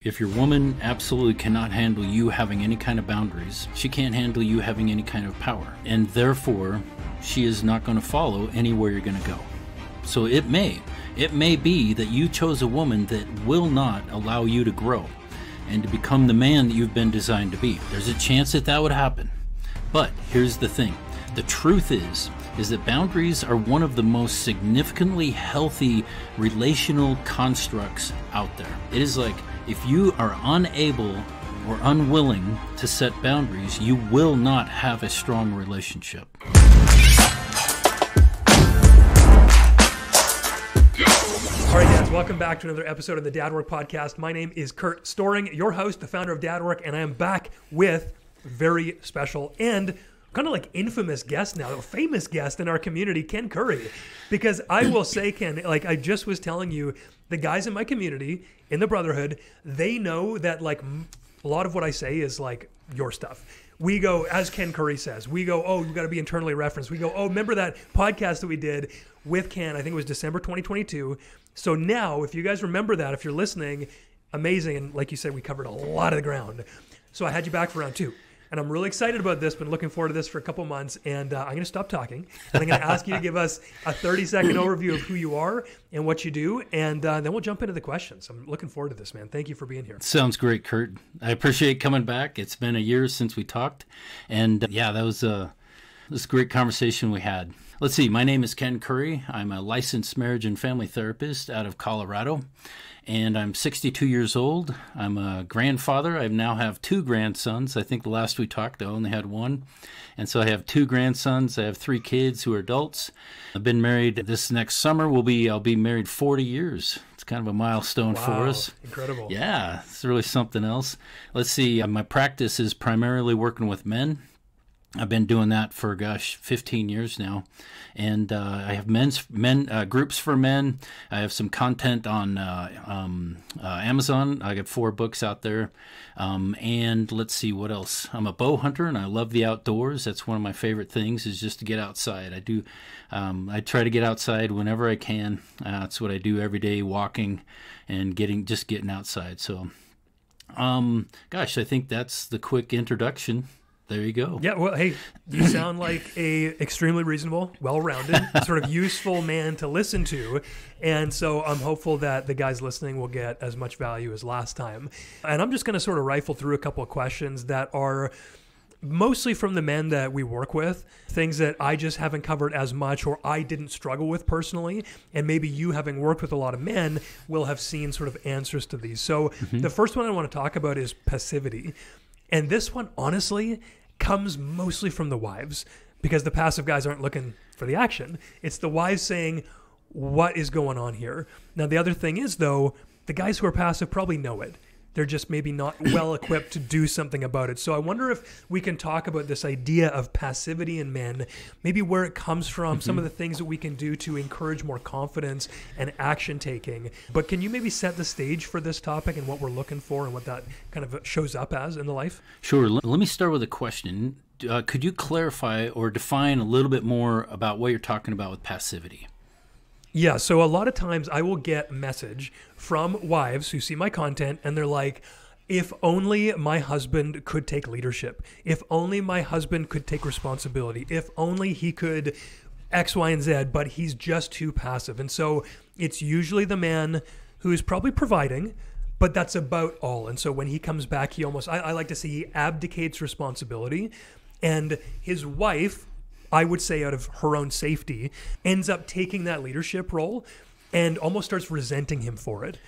If your woman absolutely cannot handle you having any kind of boundaries, she can't handle you having any kind of power. And therefore, she is not going to follow anywhere you're going to go. So it may be that you chose a woman that will not allow you to grow and to become the man that you've been designed to be. There's a chance that that would happen. But here's the thing. The truth is that boundaries are one of the most significantly healthy relational constructs out there. It is like, if you are unable or unwilling to set boundaries, you will not have a strong relationship. All right, dads, welcome back to another episode of the Dad.Work Podcast. My name is Curt Storring, your host, the founder of Dad.Work, and I am back with a very special and kind of like infamous guest now, a famous guest in our community, Ken Curry. Because I will say, Ken, like I just was telling you, the guys in my community, in the Brotherhood, they know that like a lot of what I say is like your stuff. We go, as Ken Curry says, we go, oh, you got to be internally referenced. We go, oh, remember that podcast that we did with Ken? I think it was December 2022. So now, if you guys remember that, if you're listening, amazing. And like you said, we covered a lot of the ground. So I had you back for round two. And I'm really excited about this. Been looking forward to this for a couple months. And I'm going to stop talking. And I'm going to ask you to give us a 30-second overview of who you are and what you do. And then we'll jump into the questions. I'm looking forward to this, man. Thank you for being here. Sounds great, Curt. I appreciate coming back. It's been a year since we talked. And yeah, that was a great conversation we had. Let's see. My name is Ken Curry. I'm a licensed marriage and family therapist out of Colorado. And I'm 62 years old. I'm a grandfather. I now have two grandsons. I think the last we talked, I only had one. And so I have two grandsons. I have three kids who are adults. I've been married this next summer. I'll be married 40 years. It's kind of a milestone for us. Incredible. Yeah, it's really something else. Let's see. My practice is primarily working with men. I've been doing that for, 15 years now. And I have groups for men. I have some content on Amazon. I got 4 books out there. And let's see, what else? I'm a bow hunter, and I love the outdoors. That's one of my favorite things, is just to get outside. I try to get outside whenever I can. That's what I do every day, walking and getting outside. So, I think that's the quick introduction. There you go. Yeah, well, hey, you sound like a extremely reasonable, well-rounded, sort of useful man to listen to. And so I'm hopeful that the guys listening will get as much value as last time. And I'm just going to sort of rifle through a couple of questions that are mostly from the men that we work with, things that I just haven't covered as much or I didn't struggle with personally. And maybe you, having worked with a lot of men, will have seen sort of answers to these. So the first one I want to talk about is passivity. And this one, honestly, comes mostly from the wives, because the passive guys aren't looking for the action. It's the wives saying, what is going on here? Now, the other thing is, though, the guys who are passive probably know it. They're just maybe not well equipped to do something about it. So I wonder if we can talk about this idea of passivity in men, maybe where it comes from, some of the things that we can do to encourage more confidence and action taking. But can you maybe set the stage for this topic and what we're looking for and what that kind of shows up as in the life? Sure. Let me start with a question. Could you clarify or define a little bit more about what you're talking about with passivity? Yeah, so a lot of times I will get a message from wives who see my content and they're like, if only my husband could take leadership, if only my husband could take responsibility, if only he could X, Y, and Z, but he's just too passive. And so it's usually the man who is probably providing, but that's about all. And so when he comes back, he almost, I like to say he abdicates responsibility, and his wife, I would say out of her own safety, ends up taking that leadership role and almost starts resenting him for it.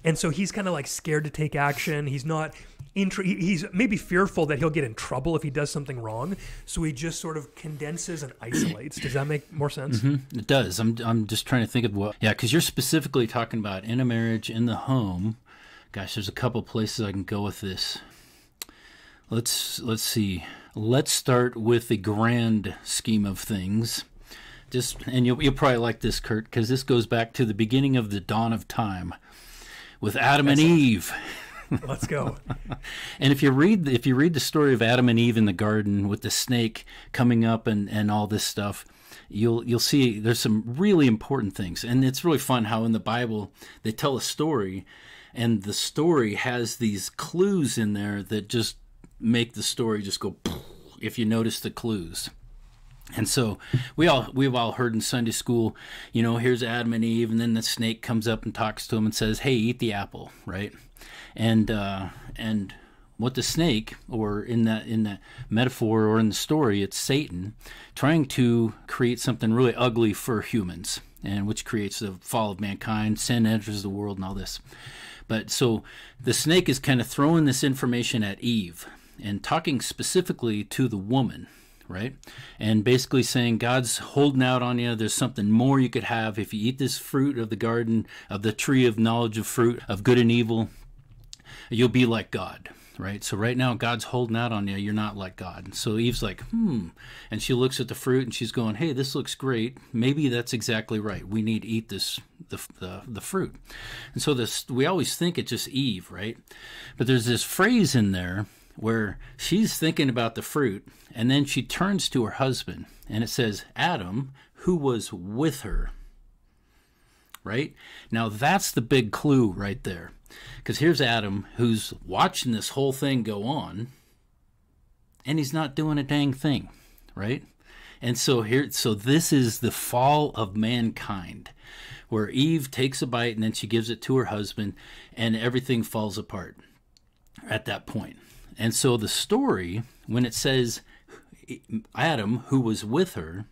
And so he's kind of like scared to take action. He's not, he's maybe fearful that he'll get in trouble if he does something wrong. So he just sort of condenses and isolates. Does that make more sense? Mm-hmm. It does. I'm just trying to think of because you're specifically talking about in a marriage, in the home. Gosh, there's a couple places I can go with this. Let's see. Let's start with the grand scheme of things. And you'll probably like this, Curt, because this goes back to the beginning of the dawn of time with Adam and Eve. Let's go. And if you read the story of Adam and Eve in the garden with the snake coming up and all this stuff, you'll see there's some really important things. And it's really fun how in the Bible they tell a story. And the story has these clues in there that just make the story just go, if you notice the clues. And so we've all heard in Sunday school, here's Adam and Eve, and then the snake comes up and talks to them and says, hey, eat the apple, right? And what the snake, or in that metaphor or in the story, it's Satan trying to create something really ugly for humans, and which creates the fall of mankind, sin enters the world, and all this. But so the snake is kind of throwing this information at Eve and talking specifically to the woman, right? And basically saying, God's holding out on you. There's something more you could have if you eat this fruit of the garden, of the tree of knowledge of fruit of good and evil. You'll be like God, right? So right now, God's holding out on you. You're not like God. And so Eve's like, And she looks at the fruit and she's going, hey, this looks great. Maybe that's exactly right. We need to eat the fruit. And so we always think it's just Eve, right? But there's this phrase in there where she's thinking about the fruit, and then she turns to her husband, and it says, Adam, who was with her, right? Now, that's the big clue right there, because here's Adam, who's watching this whole thing go on, and he's not doing a dang thing, right? And so this is the fall of mankind, where Eve takes a bite, and then she gives it to her husband, and everything falls apart at that point. And so the story, when it says Adam, who was with her,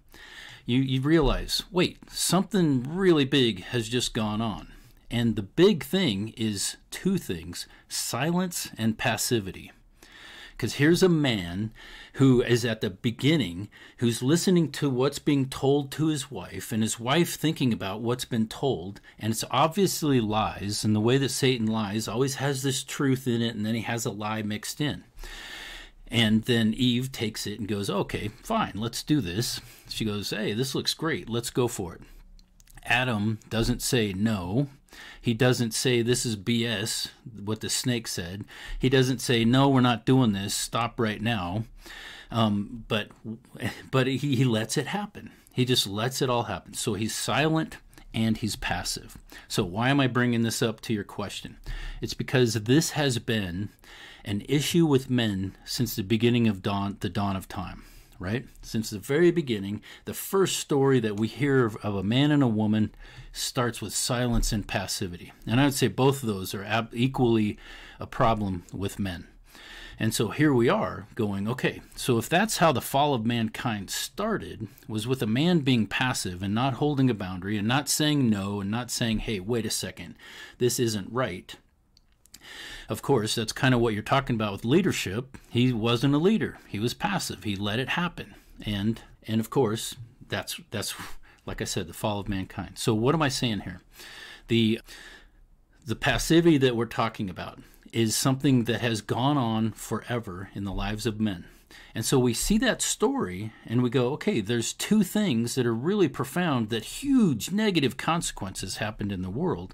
you realize, wait, something really big has just gone on. And the big thing is two things, silence and passivity. Because here's a man who is at the beginning, who's listening to what's being told to his wife, and his wife thinking about what's been told, and it's obviously lies, and the way that Satan lies always has this truth in it, and then he has a lie mixed in. And then Eve takes it and goes, okay, fine, let's do this. She goes, hey, this looks great, let's go for it. Adam doesn't say no. He doesn't say this is BS, what the snake said. He doesn't say, no, we're not doing this, stop right now. But he lets it happen. He just lets it all happen. So he's silent and he's passive. So why am I bringing this up to your question? It's because this has been an issue with men since the beginning of the dawn of time. Right? Since the very beginning, the first story that we hear of a man and a woman starts with silence and passivity. And I would say both of those are equally a problem with men. And so here we are going, okay, so if that's how the fall of mankind started, was with a man being passive and not holding a boundary and not saying no and not saying, hey, wait a second, this isn't right. Of course, that's kind of what you're talking about with leadership. He wasn't a leader. He was passive. He let it happen. And of course, that's like I said, the fall of mankind. So what am I saying here? The passivity that we're talking about is something that has gone on forever in the lives of men. And so we see that story and we go, okay, there's two things that are really profound, that huge negative consequences happened in the world.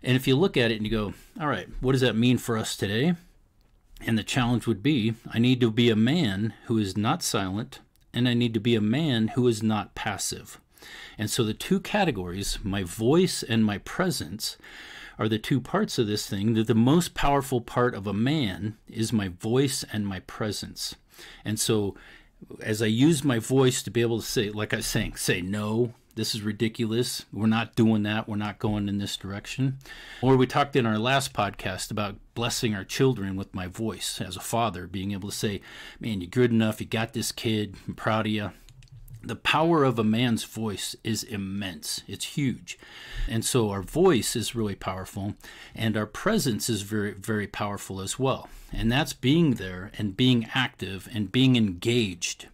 And if you look at it and you go, all right, what does that mean for us today? And the challenge would be, I need to be a man who is not silent, and I need to be a man who is not passive. And so the two categories, my voice and my presence, are the two parts of this thing. That the most powerful part of a man is my voice and my presence. And so as I use my voice to be able to say, like I was saying, say no, this is ridiculous, we're not doing that, we're not going in this direction. Or we talked in our last podcast about blessing our children with my voice as a father, being able to say, man, you're good enough, you got this kid, I'm proud of you. The power of a man's voice is immense. It's huge. And so our voice is really powerful, and our presence is very, very powerful as well. And that's being there and being active and being engaged.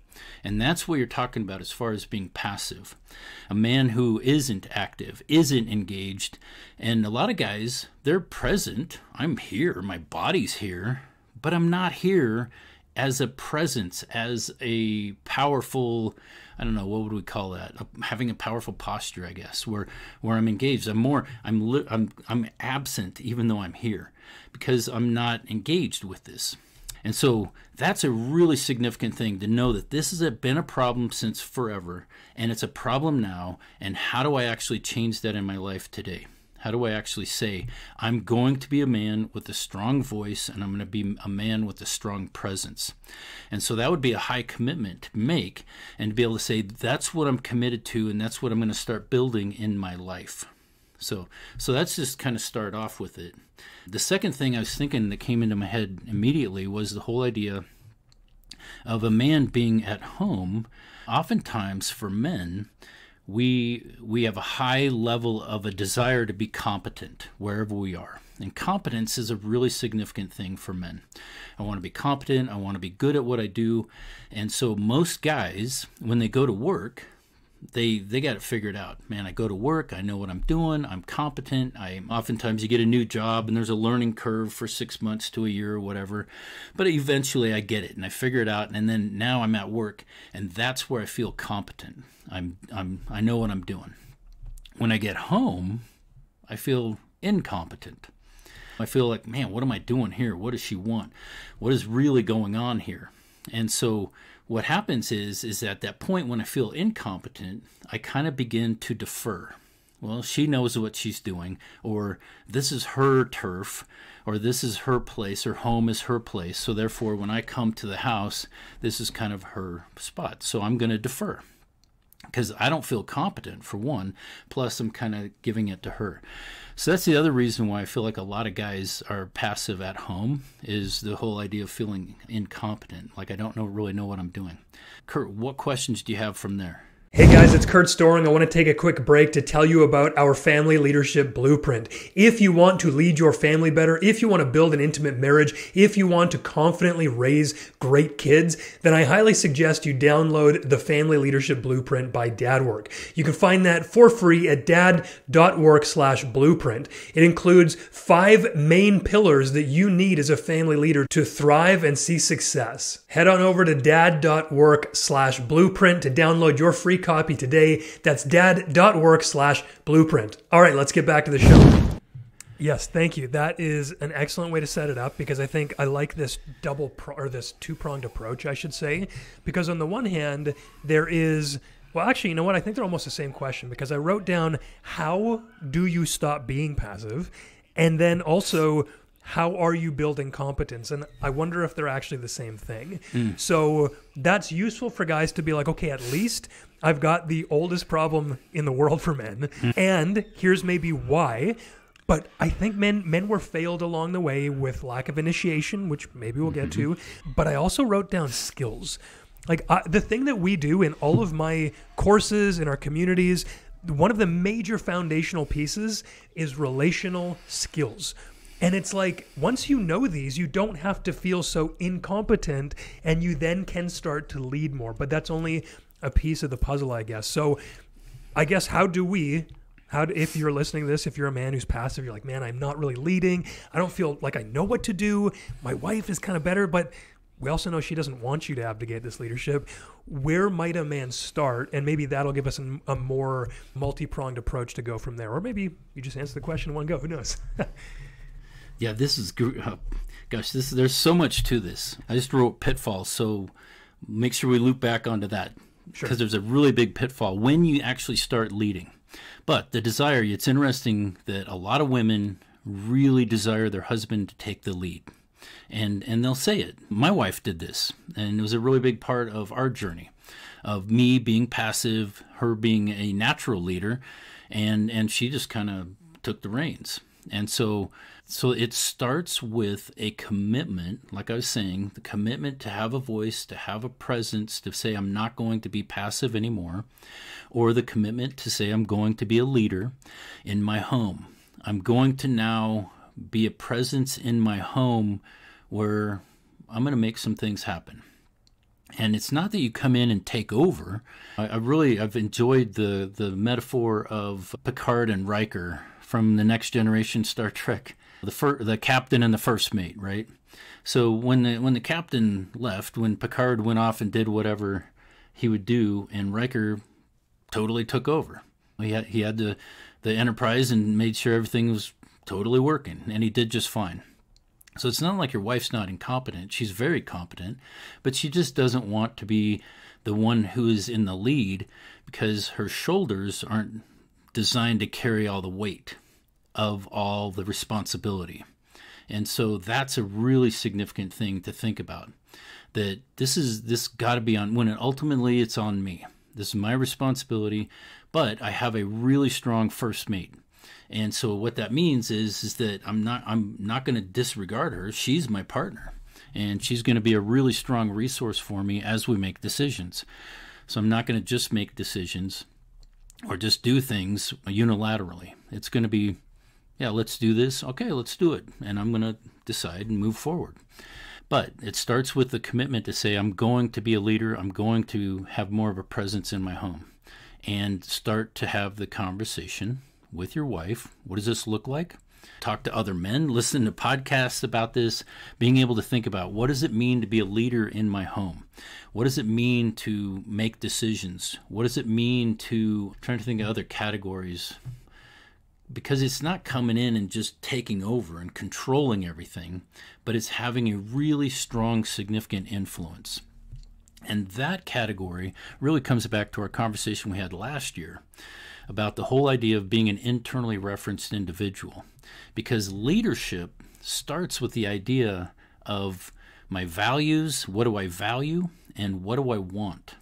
And that's what you're talking about as far as being passive. A man who isn't active, isn't engaged. And a lot of guys, they're present. I'm here, my body's here, but I'm not here as a presence, as a powerful, I don't know, what would we call that? Having a powerful posture, I guess, where I'm engaged. I'm absent even though I'm here, because I'm not engaged with this. And so that's a really significant thing to know, that this has been a problem since forever, and it's a problem now. And how do I actually change that in my life today? How do I actually say, I'm going to be a man with a strong voice, and I'm going to be a man with a strong presence? And so that would be a high commitment to make, and to be able to say, that's what I'm committed to, and that's what I'm going to start building in my life. So that's just kind of start off with it. The second thing I was thinking that came into my head immediately was the whole idea of a man being at home. Oftentimes for men, we have a high level of a desire to be competent wherever we are. And competence is a really significant thing for men. I want to be competent. I want to be good at what I do. And so most guys, when they go to work, they got it figured out. Man, I go to work, I know what I'm doing, I'm competent. Oftentimes you get a new job and there's a learning curve for 6 months to a year or whatever. But eventually I get it and I figure it out, and then now I'm at work, and that's where I feel competent. I know what I'm doing. When I get home, I feel incompetent. I feel like, man, what am I doing here? What does she want? What is really going on here? And so what happens is at that point when I feel incompetent, I kind of begin to defer. Well, she knows what she's doing, or this is her turf, or this is her place, her home is her place. So therefore, when I come to the house, this is kind of her spot. So I'm going to defer because I don't feel competent, for one, plus I'm kind of giving it to her. So that's the other reason why I feel like a lot of guys are passive at home, is the whole idea of feeling incompetent, like I don't really know what I'm doing. Curt, what questions do you have from there? Hey guys, it's Curt Storring. I want to take a quick break to tell you about our family leadership blueprint. If you want to lead your family better, if you want to build an intimate marriage, if you want to confidently raise great kids, then I highly suggest you download the family leadership blueprint by Dad.Work. You can find that for free at dad.work/blueprint. It includes 5 main pillars that you need as a family leader to thrive and see success. Head on over to dad.work/blueprint to download your free copy today. That's dad.work/blueprint. All right, let's get back to the show. Yes, thank you. That is an excellent way to set it up, because I think I like this this two-pronged approach, I should say, because on the one hand, there is, well, actually, you know what? I think they're almost the same question, because I wrote down, how do you stop being passive? And then also, how are you building competence? And I wonder if they're actually the same thing. So that's useful for guys to be like, okay, at least I've got the oldest problem in the world for men. And here's maybe why. But I think men were failed along the way with lack of initiation, which maybe we'll get to. But I also wrote down skills. Like the thing that we do in all of my courses, in our communities, one of the major foundational pieces is relational skills. And it's like, once you know these, you don't have to feel so incompetent, and you then can start to lead more. But that's only a piece of the puzzle, I guess. So I guess if you're listening to this, if you're a man who's passive, you're like, man, I'm not really leading. I don't feel like I know what to do. My wife is kind of better, but we also know she doesn't want you to abdicate this leadership. Where might a man start? And maybe that'll give us a more multi-pronged approach to go from there. Or maybe you just answer the question in one go. Who knows? Yeah, this is, there's so much to this. I just wrote pitfalls, so make sure we loop back onto that. Because there's a really big pitfall when you actually start leading. But the desire, it's interesting that a lot of women really desire their husband to take the lead. And they'll say it. My wife did this, and it was a really big part of our journey, of me being passive, her being a natural leader, and she just kind of took the reins. And so it starts with a commitment, like I was saying, the commitment to have a voice, to have a presence, to say I'm not going to be passive anymore, or the commitment to say I'm going to be a leader in my home. I'm going to now be a presence in my home where I'm going to make some things happen. And it's not that you come in and take over. I've enjoyed the metaphor of Picard and Riker from the Next Generation Star Trek, the captain and the first mate, right? So when the captain left, when Picard went off and did whatever he would do, and Riker totally took over. He had the Enterprise and made sure everything was totally working, and he did just fine. So it's not like your wife's not incompetent. She's very competent, but she just doesn't want to be the one who is in the lead because her shoulders aren't designed to carry all the weight. of all the responsibility. And so that's a really significant thing to think about, that this got to be on, when ultimately it's on me. This is my responsibility, but I have a really strong first mate. And so what that means is that I'm not going to disregard her. She's my partner, and she's going to be a really strong resource for me as we make decisions. So I'm not going to just make decisions or just do things unilaterally. It's going to be, yeah, let's do this. Okay, let's do it. And I'm going to decide and move forward. But it starts with the commitment to say, I'm going to be a leader. I'm going to have more of a presence in my home, and start to have the conversation with your wife. What does this look like? Talk to other men, listen to podcasts about this, being able to think about, what does it mean to be a leader in my home? What does it mean to make decisions? What does it mean to, I'm trying to think of other categories, because it's not coming in and just taking over and controlling everything, but it's having a really strong, significant influence. And that category really comes back to our conversation we had last year about the whole idea of being an internally referenced individual. Because leadership starts with the idea of my values, what do I value, and what do I want?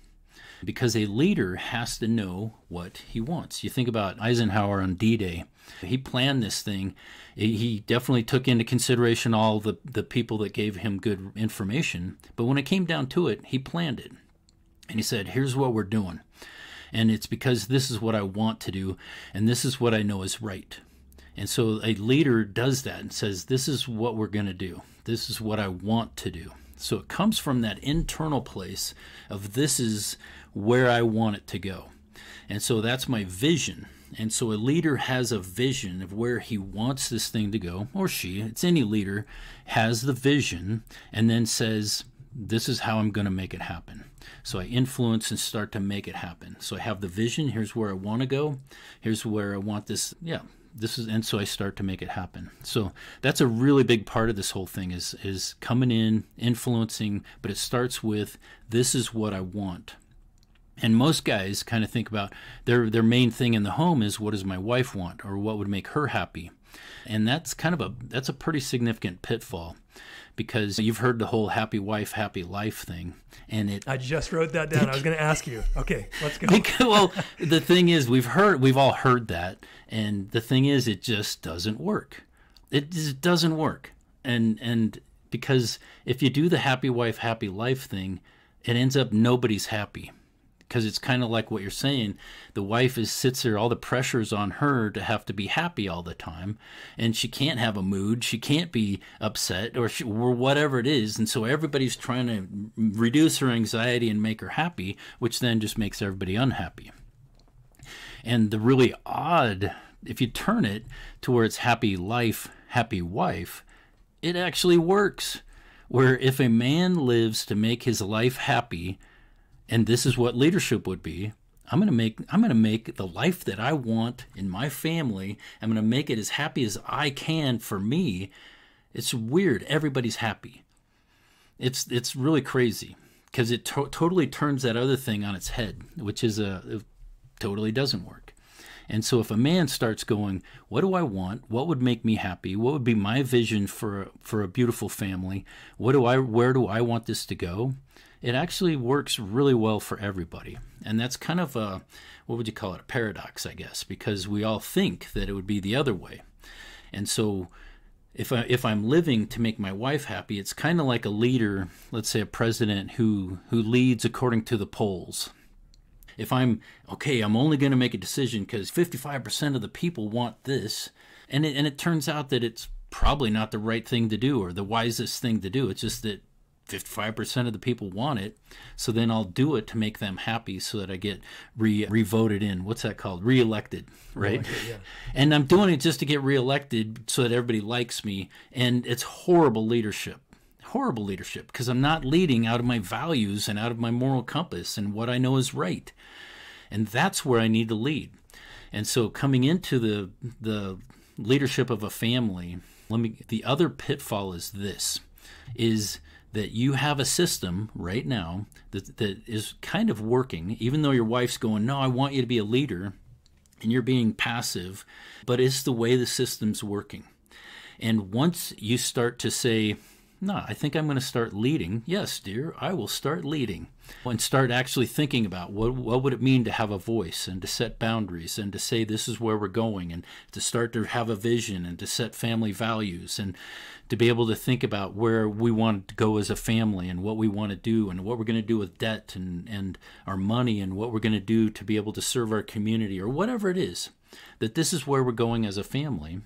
Because a leader has to know what he wants. You think about Eisenhower on D-Day. He planned this thing. He definitely took into consideration all the people that gave him good information. But when it came down to it, he planned it. And he said, here's what we're doing. And it's because this is what I want to do, and this is what I know is right. And so a leader does that and says, this is what we're going to do. This is what I want to do. So it comes from that internal place of, this is where I want it to go. And so that's my vision. And so a leader has a vision of where he wants this thing to go, or she, it's any leader, has the vision and then says, this is how I'm going to make it happen. So I influence and start to make it happen. So I have the vision. Here's where I want to go. Here's where I want this. Yeah, this is, and so I start to make it happen. So that's a really big part of this whole thing is coming in, influencing, but it starts with, this is what I want. And most guys kind of think about their main thing in the home is, what does my wife want, or what would make her happy? And that's kind of that's a pretty significant pitfall, because you've heard the whole happy wife, happy life thing. And I just wrote that down. I was going to ask you. Okay, let's go. Well, the thing is, we've all heard that. And the thing is, it just doesn't work. It just doesn't work. And because if you do the happy wife, happy life thing, it ends up nobody's happy. Because it's kind of like what you're saying. The wife sits there, all the pressure's on her to have to be happy all the time. And she can't have a mood. She can't be upset or whatever it is. And so everybody's trying to reduce her anxiety and make her happy, which then just makes everybody unhappy. And the really odd, if you turn it to where it's happy life, happy wife, it actually works. Where if a man lives to make his life happy, and this is what leadership would be, I'm going to make the life that I want in my family. I'm going to make it as happy as I can for me. It's weird. Everybody's happy. It's really crazy, because it totally turns that other thing on its head, which is it totally doesn't work. And so if a man starts going, what do I want? What would make me happy? What would be my vision for a beautiful family? Where do I want this to go? It actually works really well for everybody. And that's kind of what would you call it? A paradox, I guess, because we all think that it would be the other way. And so if I'm living to make my wife happy, it's kind of like a leader, let's say a president who leads according to the polls. If I'm only going to make a decision because 55% of the people want this, and it turns out that it's probably not the right thing to do or the wisest thing to do. It's just that 55% of the people want it, so then I'll do it to make them happy so that I get re-voted in. What's that called? Re-elected, right? Yeah. And I'm doing it just to get re-elected so that everybody likes me, and it's horrible leadership, because I'm not leading out of my values and out of my moral compass and what I know is right. And that's where I need to lead. And so coming into the leadership of a family, the other pitfall is this, is that you have a system right now that is kind of working, even though your wife's going, no, I want you to be a leader. and you're being passive, but it's the way the system's working. And once you start to say, no, I think I'm going to start leading. Yes, dear, I will start leading. And start actually thinking about what would it mean to have a voice and to set boundaries and to say this is where we're going and to start to have a vision and to set family values and to be able to think about where we want to go as a family and what we want to do and what we're going to do with debt and our money and what we're going to do to be able to serve our community or whatever it is, that this is where we're going as a family,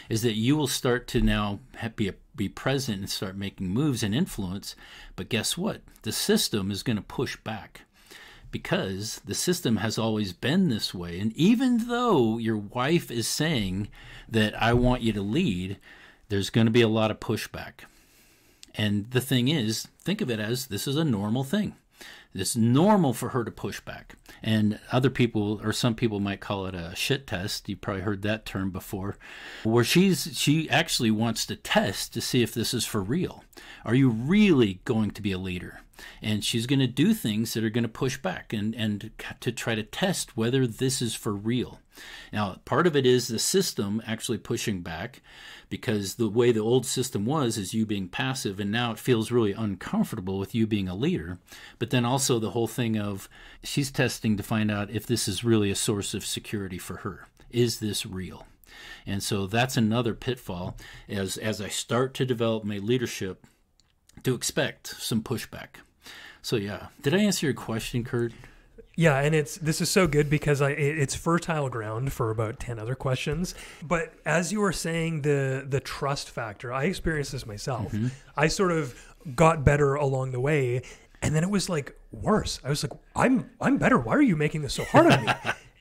is that you will start to now be present and start making moves and influence. But guess what? The system is going to push back because the system has always been this way. And even though your wife is saying that I want you to lead, there's going to be a lot of pushback. And the thing is, think of it as this is a normal thing. It's normal for her to push back. And other people, or some people might call it a shit test. You've probably heard that term before, where she actually wants to test to see if this is for real. Are you really going to be a leader? And she's going to do things that are going to push back and to try to test whether this is for real. Now, part of it is the system actually pushing back, because the way the old system was is you being passive, and now it feels really uncomfortable with you being a leader. But then also the whole thing of she's testing to find out if this is really a source of security for her. Is this real? And so that's another pitfall as I start to develop my leadership, to expect some pushback. So yeah, did I answer your question, Curt? Yeah, and this is so good because it's fertile ground for about 10 other questions. But as you were saying, the trust factor, I experienced this myself. Mm-hmm. I sort of got better along the way, and then it was like worse. I was like, I'm better. Why are you making this so hard on me?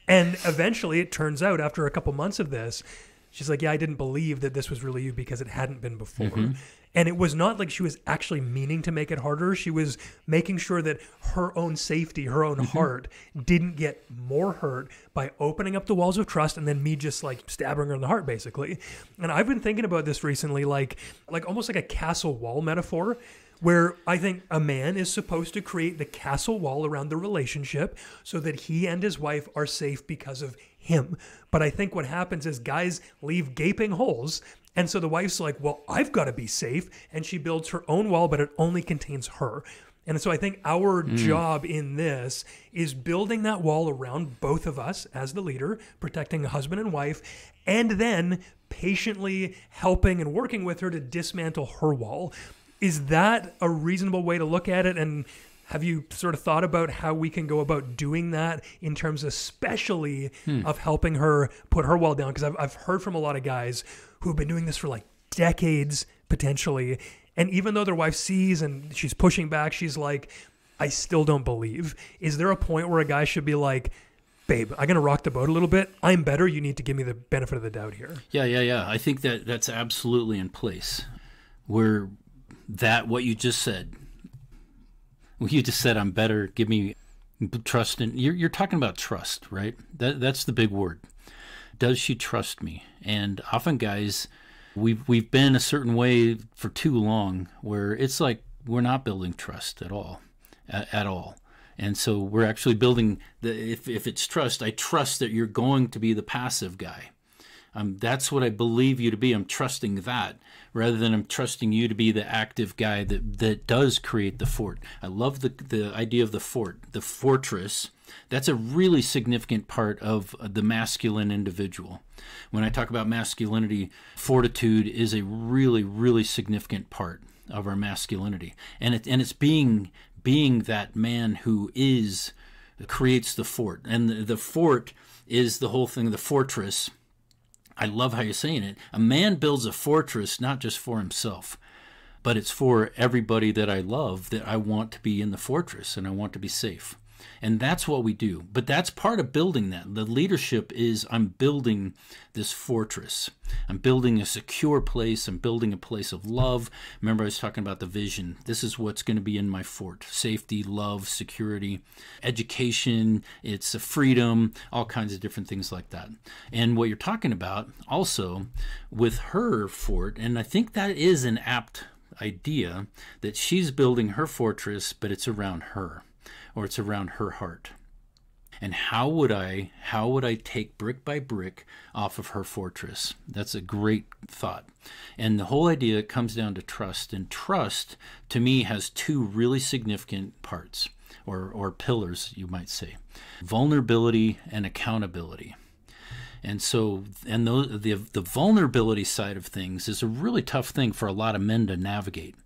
And eventually, it turns out after a couple months of this, she's like, yeah, I didn't believe that this was really you because it hadn't been before. Mm-hmm. And it was not like she was actually meaning to make it harder. She was making sure that her own safety, her own heart didn't get more hurt by opening up the walls of trust and then me just like stabbing her in the heart, basically. And I've been thinking about this recently, like almost like a castle wall metaphor, where I think a man is supposed to create the castle wall around the relationship so that he and his wife are safe because of him. But I think what happens is guys leave gaping holes. And so the wife's like, well, I've got to be safe. And she builds her own wall, but it only contains her. And so I think our job in this is building that wall around both of us as the leader, protecting the husband and wife, and then patiently helping and working with her to dismantle her wall. Is that a reasonable way to look at it? And have you sort of thought about how we can go about doing that in terms especially of helping her put her wall down? Because I've heard from a lot of guys who've been doing this for like decades, potentially. And even though their wife sees and she's pushing back, she's like, I still don't believe. Is there a point where a guy should be like, babe, I'm going to rock the boat a little bit. I'm better. You need to give me the benefit of the doubt here. Yeah. I think that's absolutely in place. Where what you just said, I'm better, give me trust. And you're talking about trust, right? That's the big word. Does she trust me? And often guys, we've been a certain way for too long where it's like we're not building trust at all. And so we're actually building if it's trust, I trust that you're going to be the passive guy. That's what I believe you to be. I'm trusting that rather than I'm trusting you to be the active guy that does create the fort. I love the idea of the fort, the fortress. That's a really significant part of the masculine individual. When I talk about masculinity, fortitude is a really, really significant part of our masculinity. And it's being that man who creates the fort. And the fort is the whole thing, the fortress. I love how you're saying it. A man builds a fortress not just for himself, but it's for everybody that I love, that I want to be in the fortress and I want to be safe. And that's what we do. But that's part of building that. The leadership is I'm building this fortress. I'm building a secure place. I'm building a place of love. Remember, I was talking about the vision. This is what's going to be in my fort. Safety, love, security, education, it's a freedom, all kinds of different things like that. And what you're talking about also with her fort, and I think that is an apt idea, that she's building her fortress, but it's around her. Or it's around her heart. And how would I take brick by brick off of her fortress? That's a great thought. And the whole idea comes down to trust. And trust, to me, has two really significant parts, or pillars, you might say: vulnerability and accountability. And so, the vulnerability side of things is a really tough thing for a lot of men to navigate.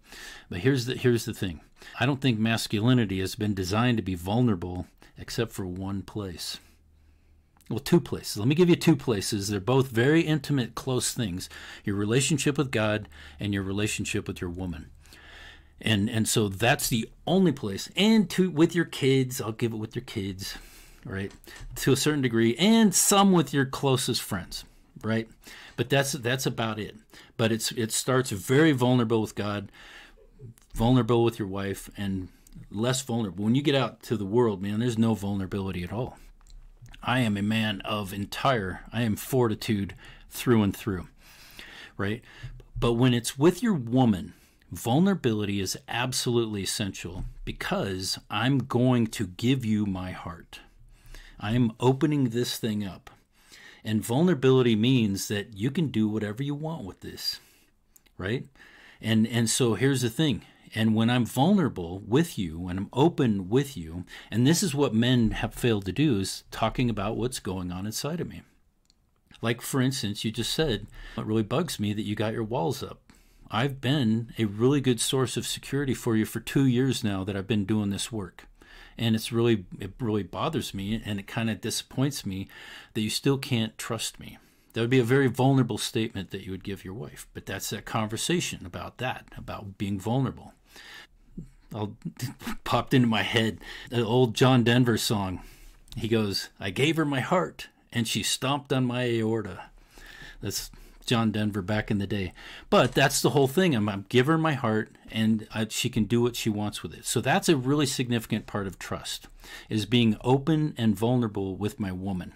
But here's the thing. I don't think masculinity has been designed to be vulnerable except for one place. Well, two places. Let me give you two places. They're both very intimate, close things: your relationship with God and your relationship with your woman. And so that's the only place. And with your kids, I'll give it with your kids, right? To a certain degree, and some with your closest friends, right? But that's about it. But it starts very vulnerable with God, vulnerable with your wife, and less vulnerable. When you get out to the world, man, there's no vulnerability at all. I am a man of I am fortitude through and through, right? But when it's with your woman, vulnerability is absolutely essential, because I'm going to give you my heart. I am opening this thing up. And vulnerability means that you can do whatever you want with this, right? And so here's the thing. And when I'm vulnerable with you, when I'm open with you, and this is what men have failed to do, is talking about what's going on inside of me. Like, for instance, you just said, it really bugs me that you got your walls up. I've been a really good source of security for you for 2 years now that I've been doing this work. And it really bothers me, and it kind of disappoints me that you still can't trust me. That would be a very vulnerable statement that you would give your wife. But that's that conversation about being vulnerable. Popped into my head the old John Denver song. He goes, "I gave her my heart, and she stomped on my aorta." That's John Denver back in the day. But that's the whole thing. I'm giving her my heart, and she can do what she wants with it. So that's a really significant part of trust, is being open and vulnerable with my woman.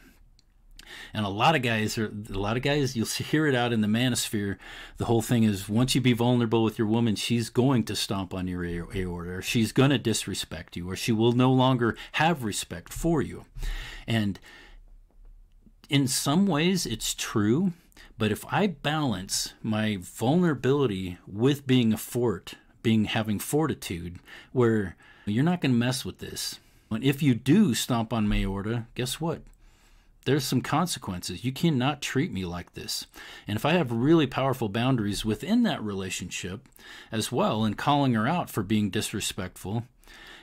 And a lot of guys, you'll hear it out in the manosphere. The whole thing is, once you be vulnerable with your woman, she's going to stomp on your aorta, or she's going to disrespect you, or she will no longer have respect for you. And in some ways, it's true. But if I balance my vulnerability with being having fortitude, where you're not going to mess with this. And if you do stomp on my aorta, guess what? There's some consequences. You cannot treat me like this. And if I have really powerful boundaries within that relationship as well, and calling her out for being disrespectful,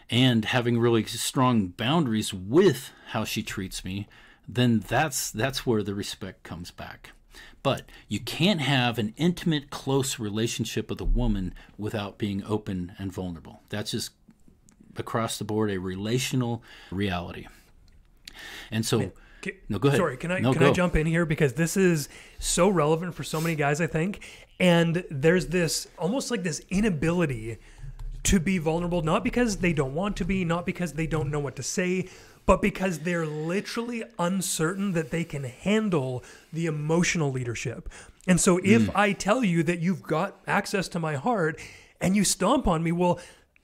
and having really strong boundaries with how she treats me, then that's where the respect comes back. But you can't have an intimate, close relationship with a woman without being open and vulnerable. That's just across the board a relational reality. And so... No, go ahead. Sorry, can I jump in here? Because this is so relevant for so many guys, I think. And there's this almost like this inability to be vulnerable, not because they don't want to be, not because they don't know what to say, but because they're literally uncertain that they can handle the emotional leadership. And so if I tell you that you've got access to my heart and you stomp on me, well,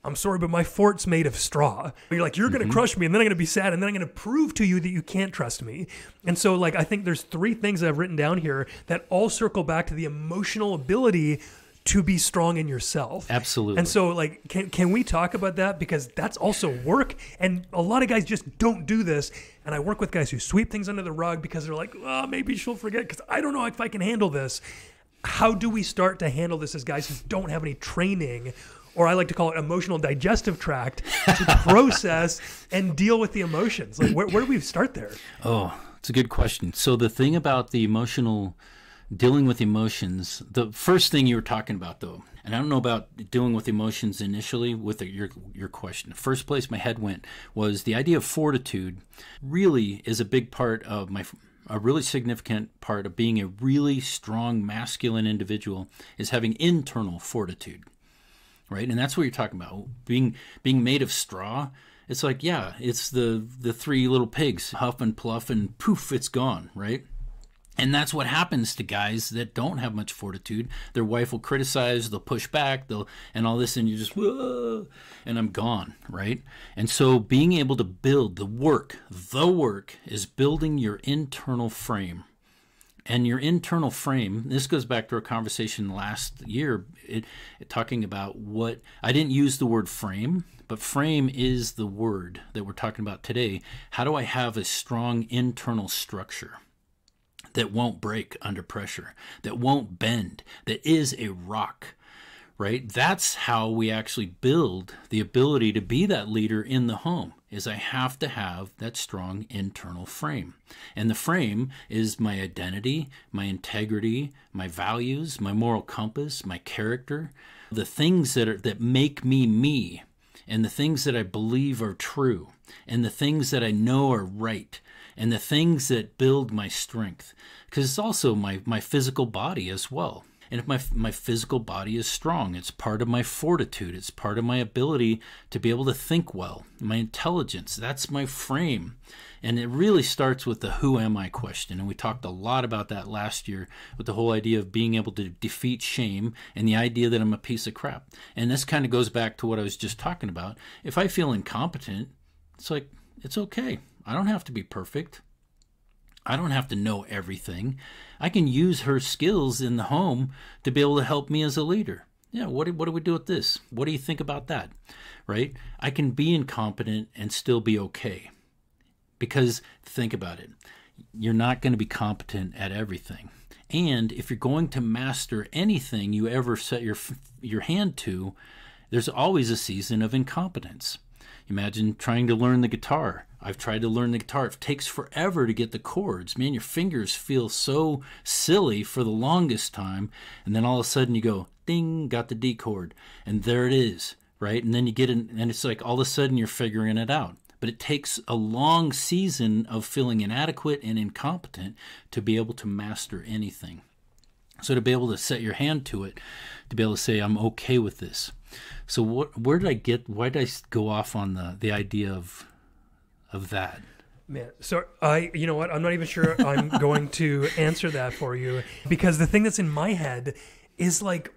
I'm sorry, but my fort's made of straw. You're like, you're going to crush me, and then I'm going to be sad, and then I'm going to prove to you that you can't trust me. And so, like, I think there's 3 things I've written down here that all circle back to the emotional ability to be strong in yourself. Absolutely. And so, like, can we talk about that? Because that's also work, and a lot of guys just don't do this. And I work with guys who sweep things under the rug because they're like, oh, maybe she'll forget because I don't know if I can handle this. How do we start to handle this as guys who don't have any training, or I like to call it emotional digestive tract, to process and deal with the emotions? Like, where do we start there? Oh, it's a good question. So the thing about the emotional, dealing with emotions, the first thing you were talking about, though, and I don't know about dealing with emotions initially with your question. The first place my head went was the idea of fortitude really is a big part of a really significant part of being a really strong masculine individual is having internal fortitude. Right? And that's what you're talking about. Being made of straw. It's like, yeah, it's the 3 little pigs, huff and pluff and poof, it's gone, right? And that's what happens to guys that don't have much fortitude. Their wife will criticize, they'll push back, and all this, and you just, whoa, and I'm gone, right? And so being able to build the work is building your internal frame. And your internal frame, this goes back to our conversation last year, talking about what, I didn't use the word frame, but frame is the word that we're talking about today. How do I have a strong internal structure that won't break under pressure, that won't bend, that is a rock, right? That's how we actually build the ability to be that leader in the home, is I have to have that strong internal frame. And the frame is my identity, my integrity, my values, my moral compass, my character, the things that make me me, and the things that I believe are true, and the things that I know are right, and the things that build my strength. Because it's also my physical body as well. And if my physical body is strong, it's part of my fortitude. It's part of my ability to be able to think well, my intelligence. That's my frame. And it really starts with the who am I question. And we talked a lot about that last year with the whole idea of being able to defeat shame and the idea that I'm a piece of crap. And this kind of goes back to what I was just talking about. If I feel incompetent, it's like, it's okay. I don't have to be perfect. I don't have to know everything. I can use her skills in the home to be able to help me as a leader. Yeah, what do we do with this? What do you think about that? Right? I can be incompetent and still be okay. Because think about it. You're not going to be competent at everything. And if you're going to master anything you ever set your hand to, there's always a season of incompetence. Imagine trying to learn the guitar. I've tried to learn the guitar. It takes forever to get the chords. Man, your fingers feel so silly for the longest time. And then all of a sudden you go, ding, got the D chord. And there it is, right? And then you get in, and it's like all of a sudden you're figuring it out. But it takes a long season of feeling inadequate and incompetent to be able to master anything. So to be able to set your hand to it, to be able to say, I'm okay with this. So why did I go off on the idea of that? Man, so you know what? I'm not even sure I'm going to answer that for you, because the thing that's in my head is like,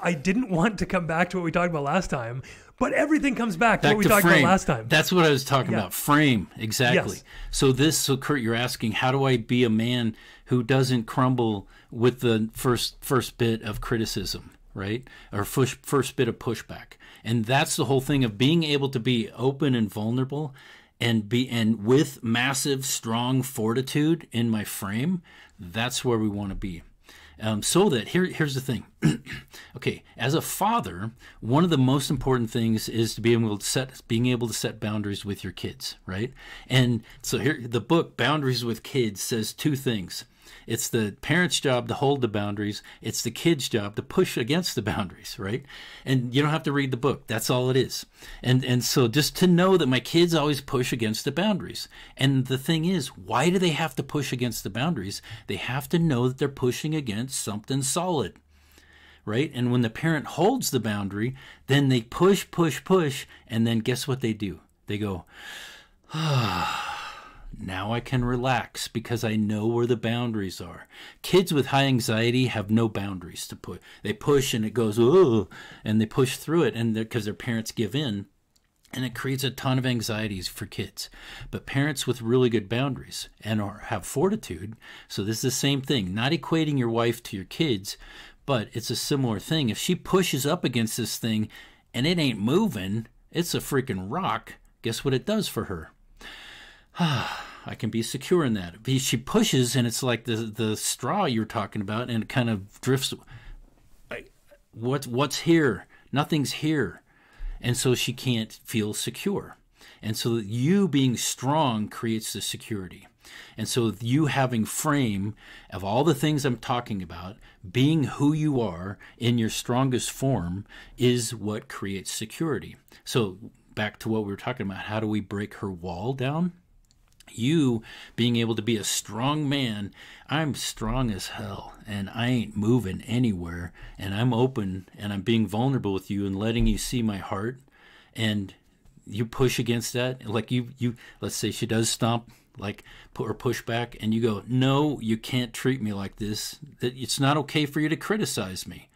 I didn't want to come back to what we talked about last time, but everything comes back to what we talked about last time. That's what I was talking about. Frame, exactly. Yes. So Curt, you're asking, how do I be a man who doesn't crumble with the first bit of criticism? Right? Or first bit of pushback. And that's the whole thing of being able to be open and vulnerable and with massive, strong fortitude in my frame. That's where we want to be. So that here's the thing. Okay, as a father, one of the most important things is to being able to set boundaries with your kids, right? And so here, the book Boundaries with Kids says two things. It's the parent's job to hold the boundaries. It's the kid's job to push against the boundaries, right? And you don't have to read the book. That's all it is. And so just to know that my kids always push against the boundaries. And the thing is, why do they have to push against the boundaries? They have to know that they're pushing against something solid, right? And when the parent holds the boundary, then they push, and then guess what they do? They go, now I can relax because I know where the boundaries are. Kids with high anxiety have no boundaries to put. They push and it goes, oh, and they push through it, and because their parents give in, and it creates a ton of anxieties for kids. But parents with really good boundaries and have fortitude, so this is the same thing, not equating your wife to your kids, but it's a similar thing. If she pushes up against this thing and it ain't moving, it's a freaking rock, guess what it does for her? I can be secure in that. If she pushes and it's like the straw you were talking about and it kind of drifts. What's here? Nothing's here. And so she can't feel secure. And so you being strong creates the security. And so you having frame of all the things I'm talking about, being who you are in your strongest form is what creates security. So back to what we were talking about, how do we break her wall down? You being able to be a strong man. I'm strong as hell and I ain't moving anywhere, and I'm open and I'm being vulnerable with you and letting you see my heart, and you push against that. Like you let's say she does stomp like or push back, and you go, no, you can't treat me like this. That it's not okay for you to criticize me,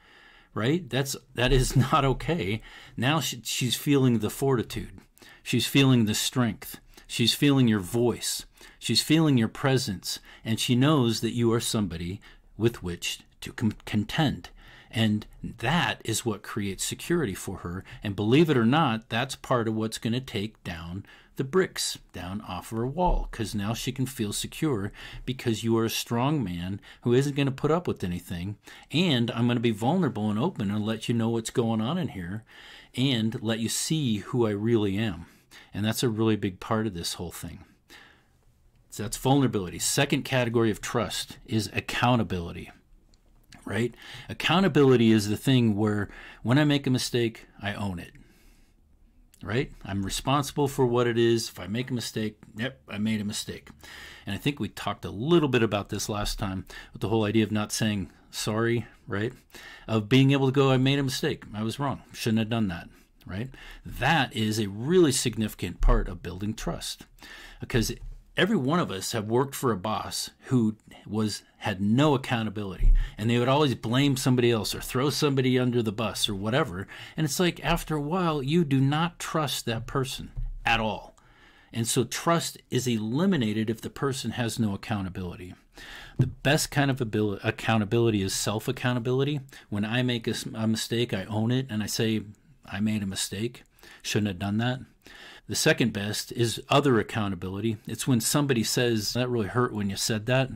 right? That is not okay. Now she's feeling the fortitude. She's feeling the strength. She's feeling your voice. She's feeling your presence, and she knows that you are somebody with which to contend. And that is what creates security for her. And believe it or not, that's part of what's going to take down the bricks down off her wall, because now she can feel secure because you are a strong man who isn't going to put up with anything. And I'm going to be vulnerable and open and let you know what's going on in here and let you see who I really am. And that's a really big part of this whole thing. So that's vulnerability. Second category of trust is accountability. Right? Accountability is the thing where when I make a mistake, I own it. Right? I'm responsible for what it is. If I make a mistake, yep, I made a mistake. And I think we talked a little bit about this last time with the whole idea of not saying sorry, right? Of being able to go, I made a mistake. I was wrong. Shouldn't have done that, right? That is a really significant part of building trust, because every one of us have worked for a boss who had no accountability, and they would always blame somebody else or throw somebody under the bus or whatever. And it's like, after a while, you do not trust that person at all. And so trust is eliminated if the person has no accountability. The best kind of accountability is self-accountability. When I make a mistake, I own it and I say, I made a mistake, shouldn't have done that. The second best is other accountability. It's when somebody says, that really hurt when you said that,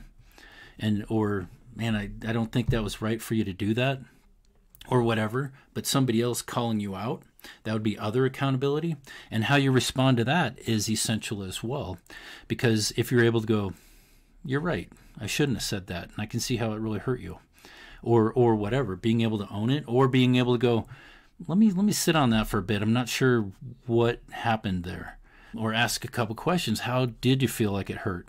or man, I don't think that was right for you to do that, or whatever, but somebody else calling you out. That would be other accountability. And how you respond to that is essential as well, because if you're able to go, you're right, I shouldn't have said that, and I can see how it really hurt you, or whatever, being able to own it, or being able to go, let me sit on that for a bit. I'm not sure what happened there. Or ask a couple questions. How did you feel like it hurt?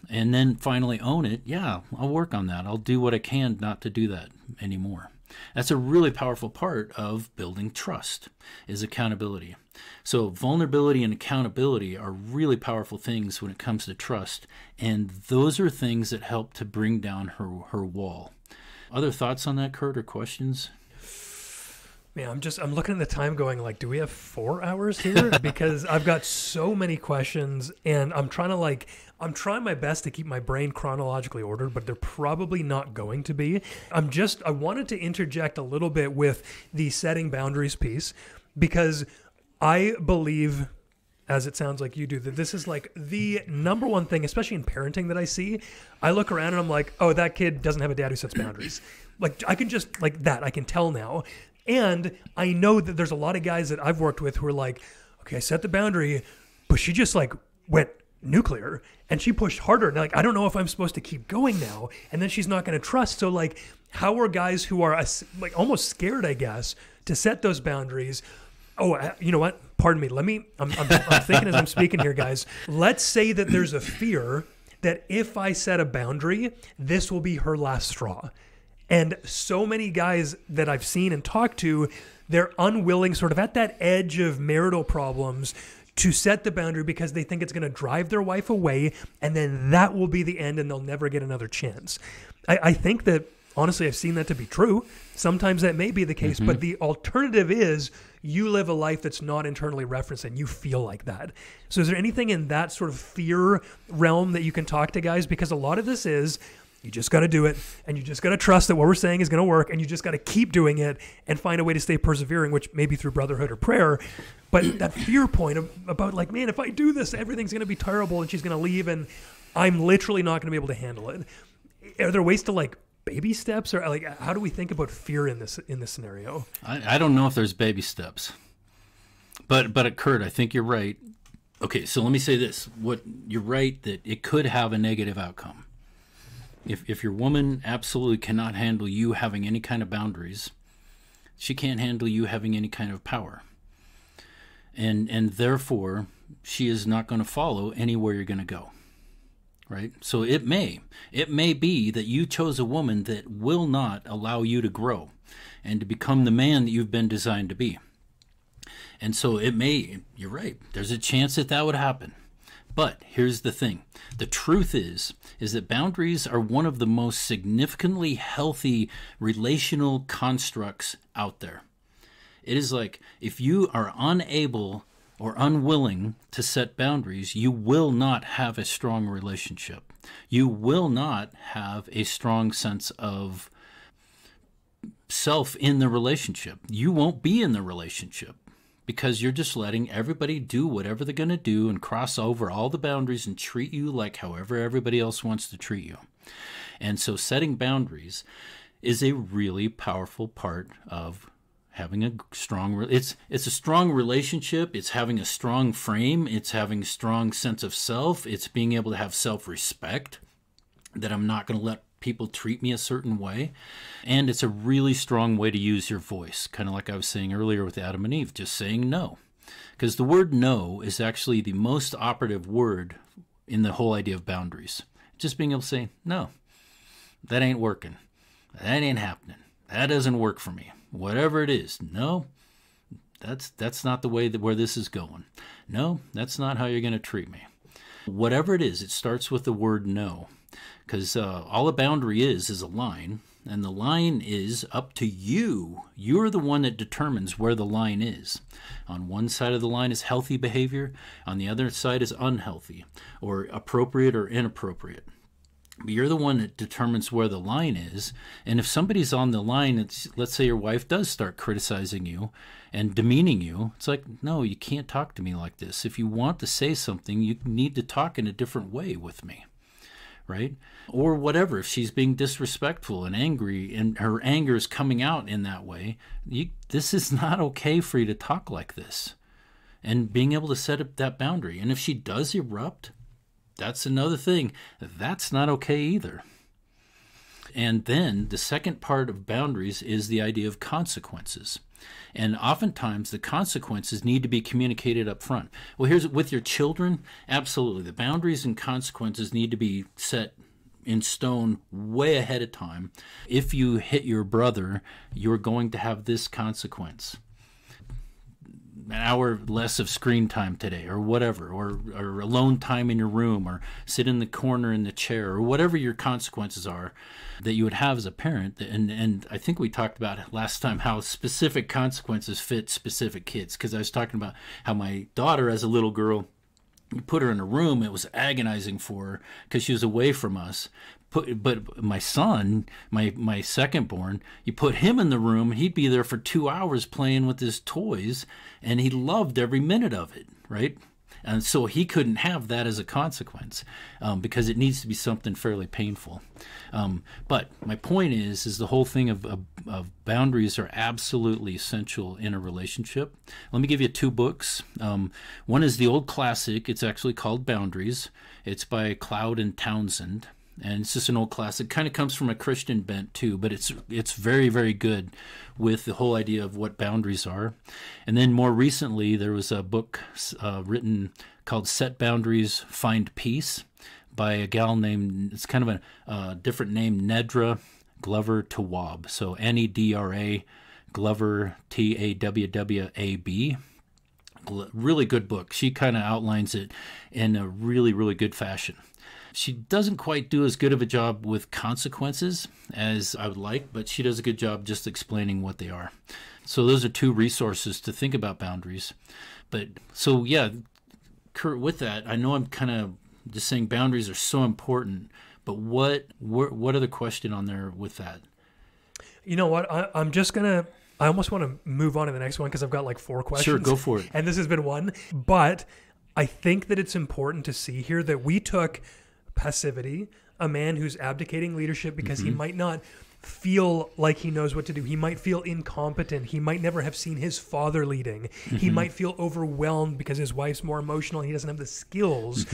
And then finally own it. Yeah, I'll work on that. I'll do what I can not to do that anymore. That's a really powerful part of building trust, is accountability. So vulnerability and accountability are really powerful things when it comes to trust. And those are things that help to bring down her wall. Other thoughts on that, Curt, or questions? Man, I'm looking at the time going like, do we have 4 hours here? Because I've got so many questions, and I'm trying my best to keep my brain chronologically ordered, but they're probably not going to be. I wanted to interject a little bit with the setting boundaries piece, because I believe, as it sounds like you do, that this is like the number one thing, especially in parenting, that I see. I look around and I'm like, oh, that kid doesn't have a dad who sets boundaries. Like, I can just, like that, I can tell now. And I know that there's a lot of guys that I've worked with who are like, okay, I set the boundary, but she just like went nuclear and she pushed harder. And like, I don't know if I'm supposed to keep going now. And then she's not going to trust. So like, how are guys who are like almost scared, I guess, to set those boundaries? Oh, you know what? Pardon me. I'm thinking as I'm speaking here, guys. Let's say that there's a fear that if I set a boundary, this will be her last straw. And so many guys that I've seen and talked to, they're unwilling, sort of at that edge of marital problems, to set the boundary because they think it's going to drive their wife away, and then that will be the end and they'll never get another chance. I think that, honestly, I've seen that to be true. Sometimes that may be the case, but the alternative is you live a life that's not internally referenced and you feel like that. So is there anything in that sort of fear realm that you can talk to guys? Because a lot of this is, you just got to do it, and you just got to trust that what we're saying is going to work, and you just got to keep doing it and find a way to stay persevering, which may be through brotherhood or prayer. But that fear point about like, man, if I do this, everything's going to be terrible and she's going to leave and I'm literally not going to be able to handle it. Are there ways to like baby steps, or like how do we think about fear in this scenario? I don't know if there's baby steps, but Curt, I think you're right. Okay, so let me say this: you're right that it could have a negative outcome. If your woman absolutely cannot handle you having any kind of boundaries, she can't handle you having any kind of power. And therefore, she is not going to follow anywhere you're going to go. Right? So it may be that you chose a woman that will not allow you to grow and to become the man that you've been designed to be. And so you're right, there's a chance that would happen. But here's the thing. The truth is that boundaries are one of the most significantly healthy relational constructs out there. It is like if you are unable or unwilling to set boundaries, you will not have a strong relationship. You will not have a strong sense of self in the relationship. You won't be in the relationship because you're just letting everybody do whatever they're going to do and cross over all the boundaries and treat you like however everybody else wants to treat you. And so setting boundaries is a really powerful part of having a strong, it's a strong relationship. It's having a strong frame. It's having a strong sense of self. It's being able to have self-respect, that I'm not going to let people treat me a certain way. And it's a really strong way to use your voice, kind of like I was saying earlier with Adam and Eve, just saying no. Because the word no is actually the most operative word in the whole idea of boundaries. Just being able to say, no, that ain't working. That ain't happening. That doesn't work for me. Whatever it is, no, that's not the way where this is going. No, that's not how you're going to treat me. Whatever it is, it starts with the word no. Because all a boundary is a line, and the line is up to you. You're the one that determines where the line is. On one side of the line is healthy behavior. On the other side is unhealthy, or appropriate or inappropriate. But you're the one that determines where the line is. And if somebody's on the line, let's say your wife does start criticizing you and demeaning you, it's like, no, you can't talk to me like this. If you want to say something, you need to talk in a different way with me. Right? Or whatever, if she's being disrespectful and angry and her anger is coming out in that way, this is not okay for you to talk like this. And being able to set up that boundary. And if she does erupt, that's another thing. That's not okay either. And then the second part of boundaries is the idea of consequences. And oftentimes the consequences need to be communicated up front. Well, here's with your children, absolutely. The boundaries and consequences need to be set in stone way ahead of time. If you hit your brother, you're going to have this consequence. An hour less of screen time today, or whatever, or alone time in your room, or sit in the corner in the chair, or whatever your consequences are that you would have as a parent. And I think we talked about last time how specific consequences fit specific kids, because I was talking about how my daughter as a little girl, you put her in a room, it was agonizing for her because she was away from us. But my son, my second born, you put him in the room, he'd be there for 2 hours playing with his toys, and he loved every minute of it, right? And so he couldn't have that as a consequence because it needs to be something fairly painful. But my point is the whole thing of boundaries are absolutely essential in a relationship. Let me give you 2 books. One is the old classic. It's actually called Boundaries. It's by Cloud and Townsend. And it's just an old classic. Kind of comes from a Christian bent too, but it's very, very good with the whole idea of what boundaries are. And then more recently, there was a book written called Set Boundaries, Find Peace by a gal named, it's kind of a different name, Nedra Glover Tawwab. So Nedra Glover Tawwab. Really good book. She kind of outlines it in a really, really good fashion. She doesn't quite do as good of a job with consequences as I would like, but she does a good job just explaining what they are. So those are 2 resources to think about boundaries. But so yeah, Curt, with that, I know I'm kind of just saying boundaries are so important, but what other question on there with that? You know what? I almost want to move on to the next one because I've got like 4 questions. Sure, go for it. And this has been one, but I think that it's important to see here that we took passivity, a man who's abdicating leadership because he might not feel like he knows what to do. He might feel incompetent. He might never have seen his father leading. He might feel overwhelmed because his wife's more emotional. He doesn't have the skills.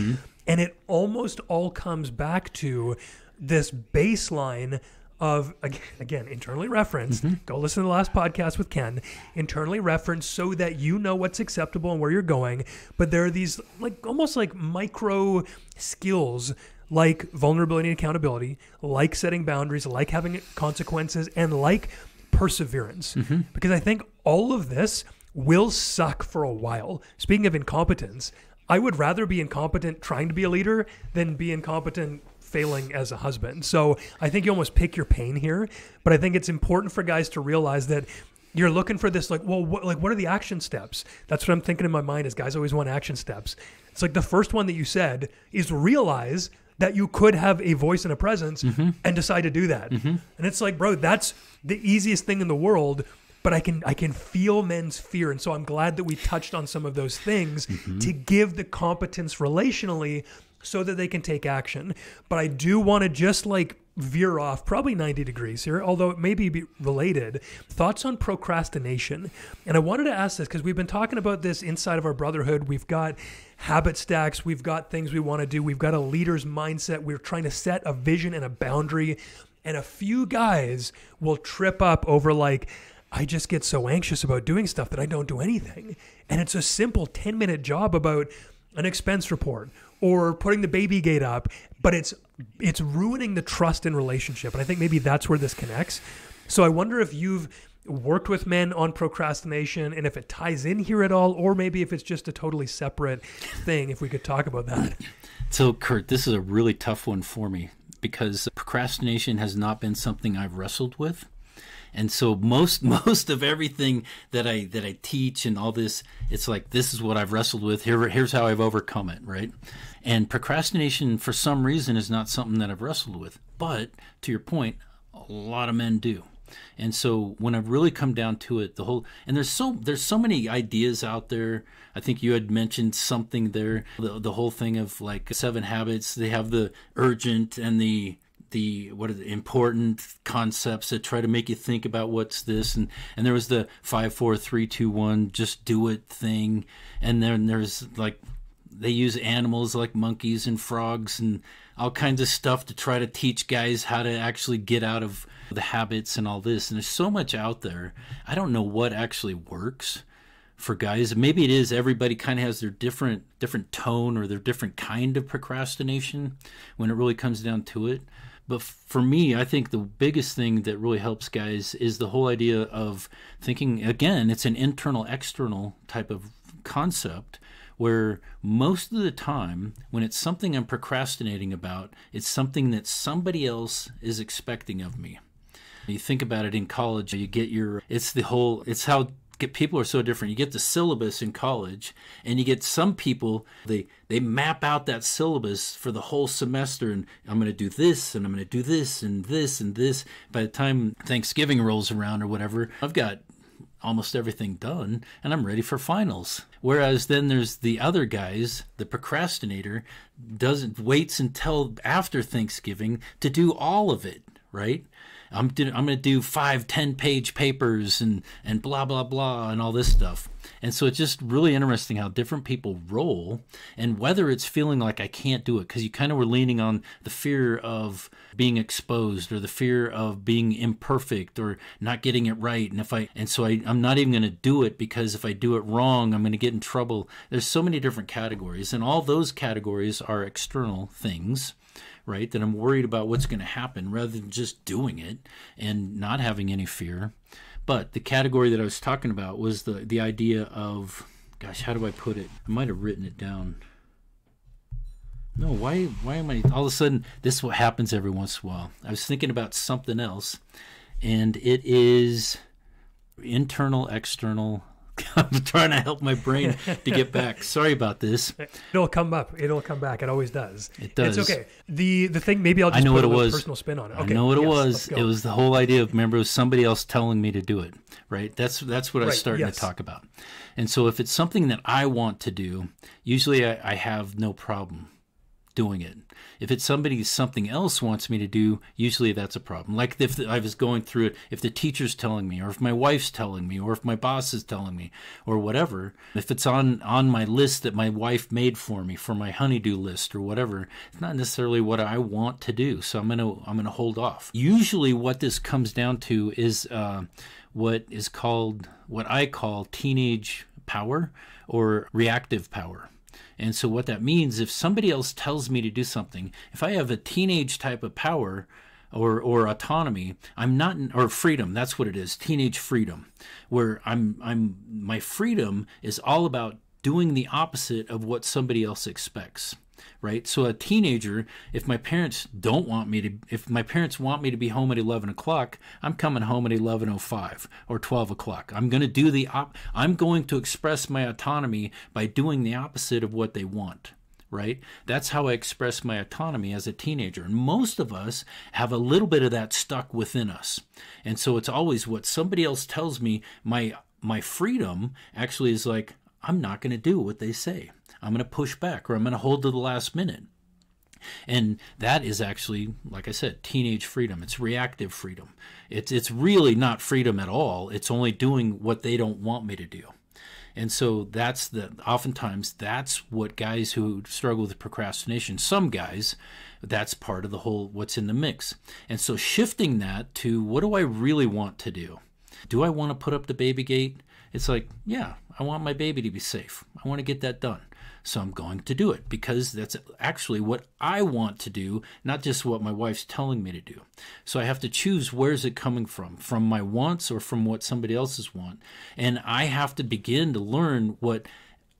And it almost all comes back to this baseline of, again, internally referenced. Go listen to the last podcast with Ken. Internally referenced so that you know what's acceptable and where you're going. But there are these almost like micro skills like vulnerability and accountability, like setting boundaries, like having consequences, and like perseverance. Because I think all of this will suck for a while. Speaking of incompetence, I would rather be incompetent trying to be a leader than be incompetent failing as a husband. So I think you almost pick your pain here, but I think it's important for guys to realize that you're looking for this, like, well, what are the action steps? That's what I'm thinking in my mind is guys always want action steps. It's like the first one that you said is realize that you could have a voice and a presence and decide to do that. And it's like, bro, that's the easiest thing in the world, but I can feel men's fear. And so I'm glad that we touched on some of those things to give the competence relationally so that they can take action. But I do want to just like veer off probably 90 degrees here, although it may be related. Thoughts on procrastination. And I wanted to ask this because we've been talking about this inside of our brotherhood. We've got habit stacks. We've got things we want to do. We've got a leader's mindset. We're trying to set a vision and a boundary. And a few guys will trip up over like, I just get so anxious about doing stuff that I don't do anything. And it's a simple 10-minute job about an expense report or putting the baby gate up, but it's ruining the trust in relationship. And I think maybe that's where this connects. So I wonder if you've worked with men on procrastination and if it ties in here at all, or maybe if it's just a totally separate thing, if we could talk about that. So Curt, this is a really tough one for me because procrastination has not been something I've wrestled with. And so most of everything that I teach and all this, it's like, this is what I've wrestled with. Here's how I've overcome it, right? And procrastination, for some reason, is not something that I've wrestled with. But to your point, a lot of men do. And so when I've really come down to it, there's so many ideas out there. I think you had mentioned something there, the whole thing of like 7 habits. They have the urgent and the important concepts that try to make you think about what's this, and there was the 5, 4, 3, 2, 1 just do it thing, and then there's like they use animals like monkeys and frogs and all kinds of stuff to try to teach guys how to actually get out of the habits and all this. And there's so much out there. I don't know what actually works for guys. Maybe it is everybody kind of has their different tone or their different kind of procrastination when it really comes down to it. But for me, I think the biggest thing that really helps guys is the whole idea of thinking, again, it's an internal-external type of concept where most of the time when it's something I'm procrastinating about, it's something that somebody else is expecting of me. You think about it in college, you get it's how people are so different. You get the syllabus in college, and you get some people, they map out that syllabus for the whole semester, and I'm going to do this, and I'm going to do this, and this, and this. By the time Thanksgiving rolls around or whatever, I've got almost everything done, and I'm ready for finals. Whereas then there's the other guys, the procrastinator, waits until after Thanksgiving to do all of it, right? I'm going to do 5, 10-page papers and blah, blah, blah, and all this stuff. And so it's just really interesting how different people roll and whether it's feeling like I can't do it, because you kind of were leaning on the fear of being exposed or the fear of being imperfect or not getting it right. And so I'm not even going to do it because if I do it wrong, I'm going to get in trouble. There's so many different categories, and all those categories are external things, right, that I'm worried about what's going to happen rather than just doing it and not having any fear. But the category that I was talking about was the idea of, gosh, how do I put it? I might have written it down. No, why am I, all of a sudden, this is what happens every once in a while. I was thinking about something else, and it is internal, external. I'm trying to help my brain to get back. Sorry about this. It'll come up. It'll come back. It always does. It does. It's okay. The thing, maybe I'll just put a personal spin on it. Okay. I know what it was. It was the whole idea of, remember, it was somebody else telling me to do it, right? That's what I was starting to talk about. And so if it's something that I want to do, usually I have no problem doing it. If it's something else wants me to do, usually that's a problem. Like if I was going through it, if the teacher's telling me, or if my wife's telling me, or if my boss is telling me, or whatever, if it's on my list that my wife made for me, for my honeydew list or whatever, it's not necessarily what I want to do. So I'm gonna hold off. Usually what this comes down to is what I call teenage power or reactive power. And so what that means, if somebody else tells me to do something, if I have a teenage type of power or autonomy, I'm not, or freedom, that's what it is, teenage freedom, where my freedom is all about doing the opposite of what somebody else expects. Right? So a teenager, if my parents want me to be home at 11 o'clock, I'm coming home at 11:05 or 12 o'clock. I'm going to I'm going to express my autonomy by doing the opposite of what they want. Right? That's how I express my autonomy as a teenager. And most of us have a little bit of that stuck within us. And so it's always what somebody else tells me. My freedom actually is like, I'm not going to do what they say. I'm going to push back, or I'm going to hold to the last minute. And that is actually, like I said, teenage freedom. It's reactive freedom. It's really not freedom at all. It's only doing what they don't want me to do. And so oftentimes that's what guys who struggle with procrastination, some guys, that's part of the whole what's in the mix. And so shifting that to, what do I really want to do? Do I want to put up the baby gate? It's like, yeah, I want my baby to be safe. I want to get that done. So I'm going to do it because that's actually what I want to do, not just what my wife's telling me to do. So I have to choose, where's it coming from my wants or from what somebody else's want. And I have to begin to learn what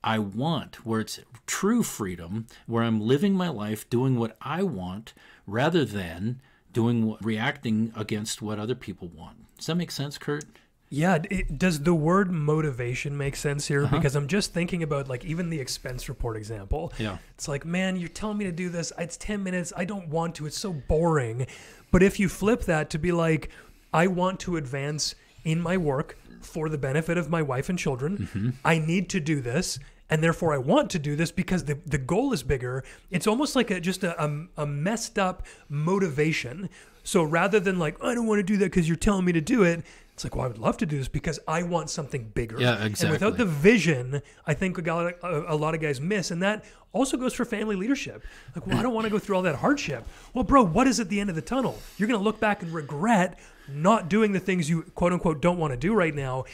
I want, where it's true freedom, where I'm living my life doing what I want rather than reacting against what other people want. Does that make sense, Curt? Yeah, does the word motivation make sense here? Because I'm just thinking about, like, even the expense report example. Yeah. It's like, man, you're telling me to do this. It's 10 minutes. I don't want to. It's so boring. But if you flip that to be like, I want to advance in my work for the benefit of my wife and children. I need to do this. And therefore I want to do this because the goal is bigger. It's almost like just a messed up motivation. So rather than like, I don't want to do that because you're telling me to do it, it's like, well, I would love to do this because I want something bigger. Yeah, exactly. And without the vision, I think a lot of guys miss. And that also goes for family leadership. Like, well, I don't want to go through all that hardship. Well, bro, what is at the end of the tunnel? You're going to look back and regret not doing the things you, quote unquote, don't want to do right now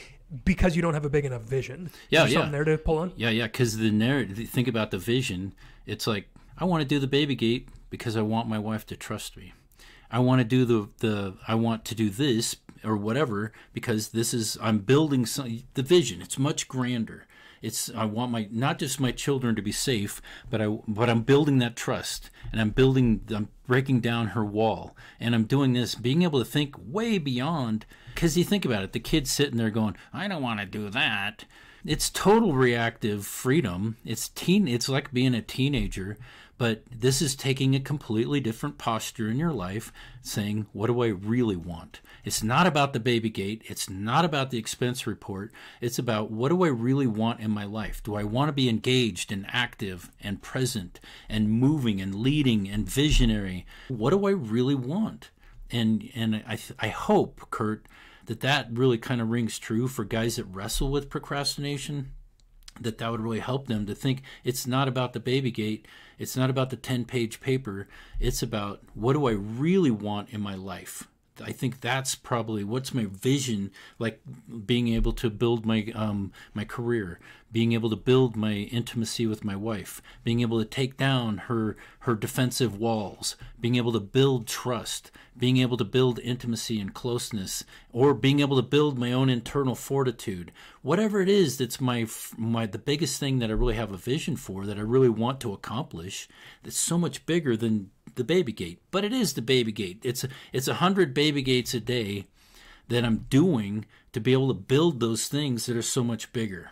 because you don't have a big enough vision. Yeah, Is there something there to pull on? Yeah, because the narrative, think about the vision. It's like, I want to do the baby gate because I want my wife to trust me. I want to do I want to do this or whatever because I'm building the vision. It's much grander. I want not just my children to be safe, but I'm building that trust, and I'm breaking down her wall, and I'm doing this, being able to think way beyond. Because you think about it, the kid's sitting there going, I don't want to do that. It's total reactive freedom. It's like being a teenager, but this is taking a completely different posture in your life, saying, what do I really want? It's not about the baby gate. It's not about the expense report. It's about, what do I really want in my life? Do I want to be engaged and active and present and moving and leading and visionary? What do I really want? And I hope, Curt, that really kind of rings true for guys that wrestle with procrastination, that would really help them to think it's not about the baby gate. It's not about the 10-page paper. It's about, what do I really want in my life? I think that's probably what's my vision, like being able to build my career, being able to build my intimacy with my wife, being able to take down her defensive walls, being able to build trust, being able to build intimacy and closeness, or being able to build my own internal fortitude. Whatever it is, that's the biggest thing that I really have a vision for, that I really want to accomplish, that's so much bigger than the baby gate. But it is the baby gate. It's 100 baby gates a day that I'm doing to be able to build those things that are so much bigger.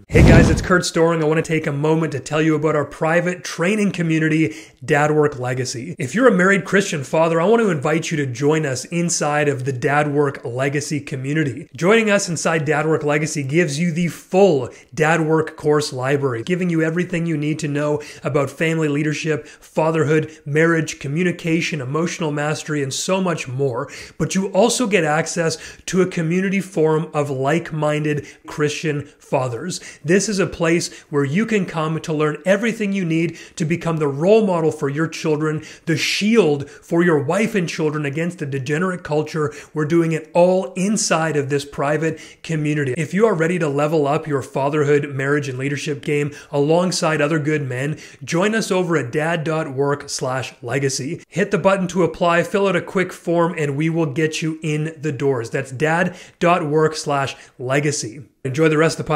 Hey guys, it's Curt Storring. I want to take a moment to tell you about our private training community, Dad.Work Legacy. If you're a married Christian father, I want to invite you to join us inside of the Dad.Work Legacy community. Joining us inside Dad.Work Legacy gives you the full Dad.Work course library, giving you everything you need to know about family leadership, fatherhood, marriage, communication, emotional mastery, and so much more. But you also get access to a community forum of like-minded Christian fathers. This is a place where you can come to learn everything you need to become the role model for your children, the shield for your wife and children against a degenerate culture. We're doing it all inside of this private community. If you are ready to level up your fatherhood, marriage, and leadership game alongside other good men, join us over at dad.work/legacy. Hit the button to apply, fill out a quick form, and we will get you in the doors. That's dad.work/legacy. Enjoy the rest of the podcast.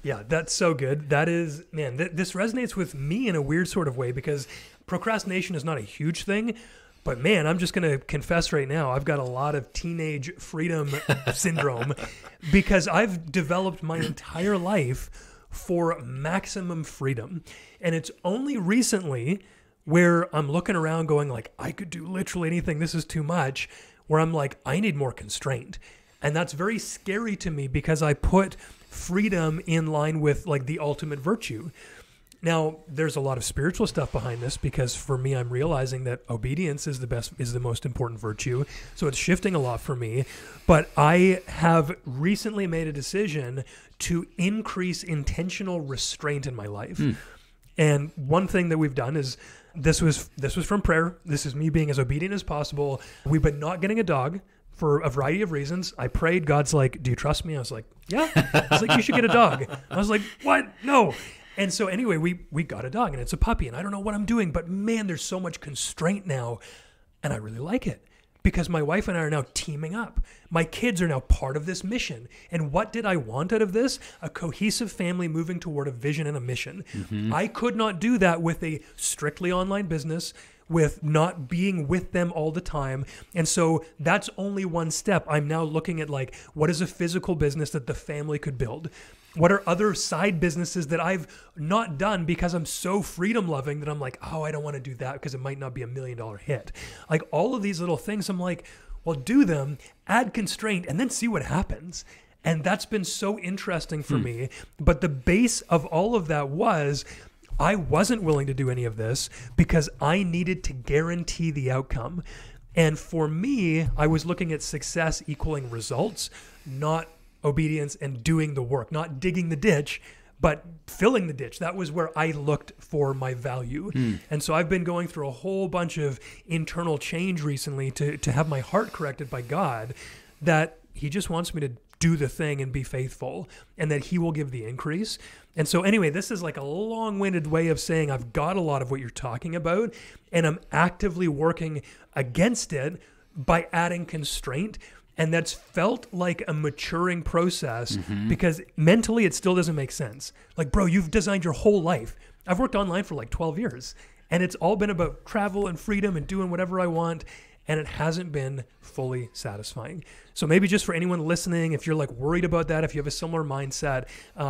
Yeah, that's so good. That is, man, this resonates with me in a weird sort of way because procrastination is not a huge thing. But man, I'm just going to confess right now, I've got a lot of teenage freedom syndrome because I've developed my entire life for maximum freedom. And it's only recently where I'm looking around going like, I could do literally anything. This is too much. Where I'm like, I need more constraint. And that's very scary to me because I put freedom in line with like the ultimate virtue. Now, there's a lot of spiritual stuff behind this because for me, I'm realizing that obedience is the most important virtue. So it's shifting a lot for me. But I have recently made a decision to increase intentional restraint in my life. And one thing that we've done is this was from prayer. This is me being as obedient as possible. We've been not getting a dog for a variety of reasons. I prayed. God's like, do you trust me? I was like, yeah. I was like, you should get a dog. I was like, what? No. And so anyway, we got a dog and it's a puppy and I don't know what I'm doing, but man, there's so much constraint now and I really like it because my wife and I are now teaming up. My kids are now part of this mission. And what did I want out of this? A cohesive family moving toward a vision and a mission. I could not do that with a strictly online business, with not being with them all the time. And so that's only one step. I'm now looking at like, what is a physical business that the family could build? What are other side businesses that I've not done because I'm so freedom loving that I'm like, oh, I don't want to do that because it might not be $1 million hit. Like all of these little things, I'm like, well, do them, add constraint, and then see what happens. And that's been so interesting for me. But the base of all of that was I wasn't willing to do any of this because I needed to guarantee the outcome. And for me, I was looking at success equaling results, not obedience and doing the work, not digging the ditch, but filling the ditch. That was where I looked for my value. And so I've been going through a whole bunch of internal change recently to have my heart corrected by God that he just wants me to do the thing and be faithful and that he will give the increase. And so anyway, this is like a long-winded way of saying I've got a lot of what you're talking about and I'm actively working against it by adding constraint. And that's felt like a maturing process because mentally it still doesn't make sense. Like, bro, you've designed your whole life. I've worked online for like 12 years and it's all been about travel and freedom and doing whatever I want. And it hasn't been fully satisfying. So maybe just for anyone listening, if you're like worried about that, if you have a similar mindset,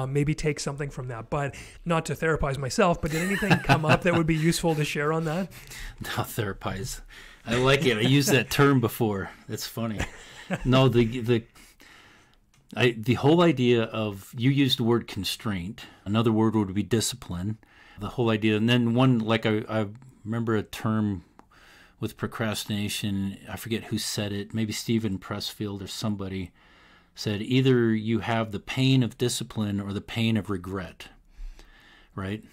maybe take something from that. But not to therapize myself, but did anything come up that would be useful to share on that? No, therapize. I like it. I used that term before. That's funny. No, the whole idea of, you used the word constraint. Another word would be discipline. The whole idea, and then one, like I remember a term with procrastination. I forget who said it. Maybe Stephen Pressfield or somebody said, either you have the pain of discipline or the pain of regret, right?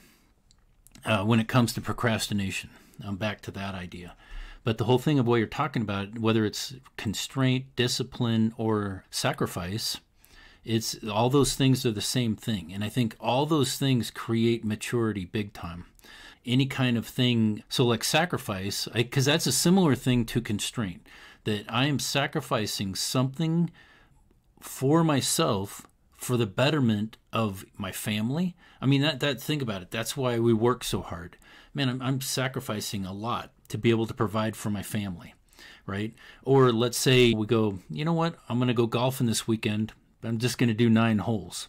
When it comes to procrastination, I'm back to that idea. But the whole thing of what you're talking about, whether it's constraint, discipline, or sacrifice, it's all those things are the same thing. And I think all those things create maturity big time. Any kind of thing, so like sacrifice, because that's a similar thing to constraint, that I am sacrificing something for myself for the betterment of my family. I mean, that think about it. That's why we work so hard. Man, I'm sacrificing a lot to be able to provide for my family, right? Or let's say we go, you know what, I'm going to go golfing this weekend. I'm just going to do 9 holes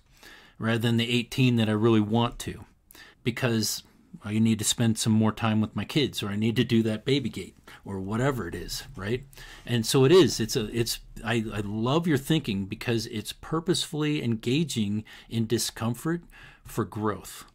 rather than the 18 that I really want to, because I need to spend some more time with my kids, or I need to do that baby gate, or whatever it is, right? And so it is. I love your thinking because it's purposefully engaging in discomfort for growth.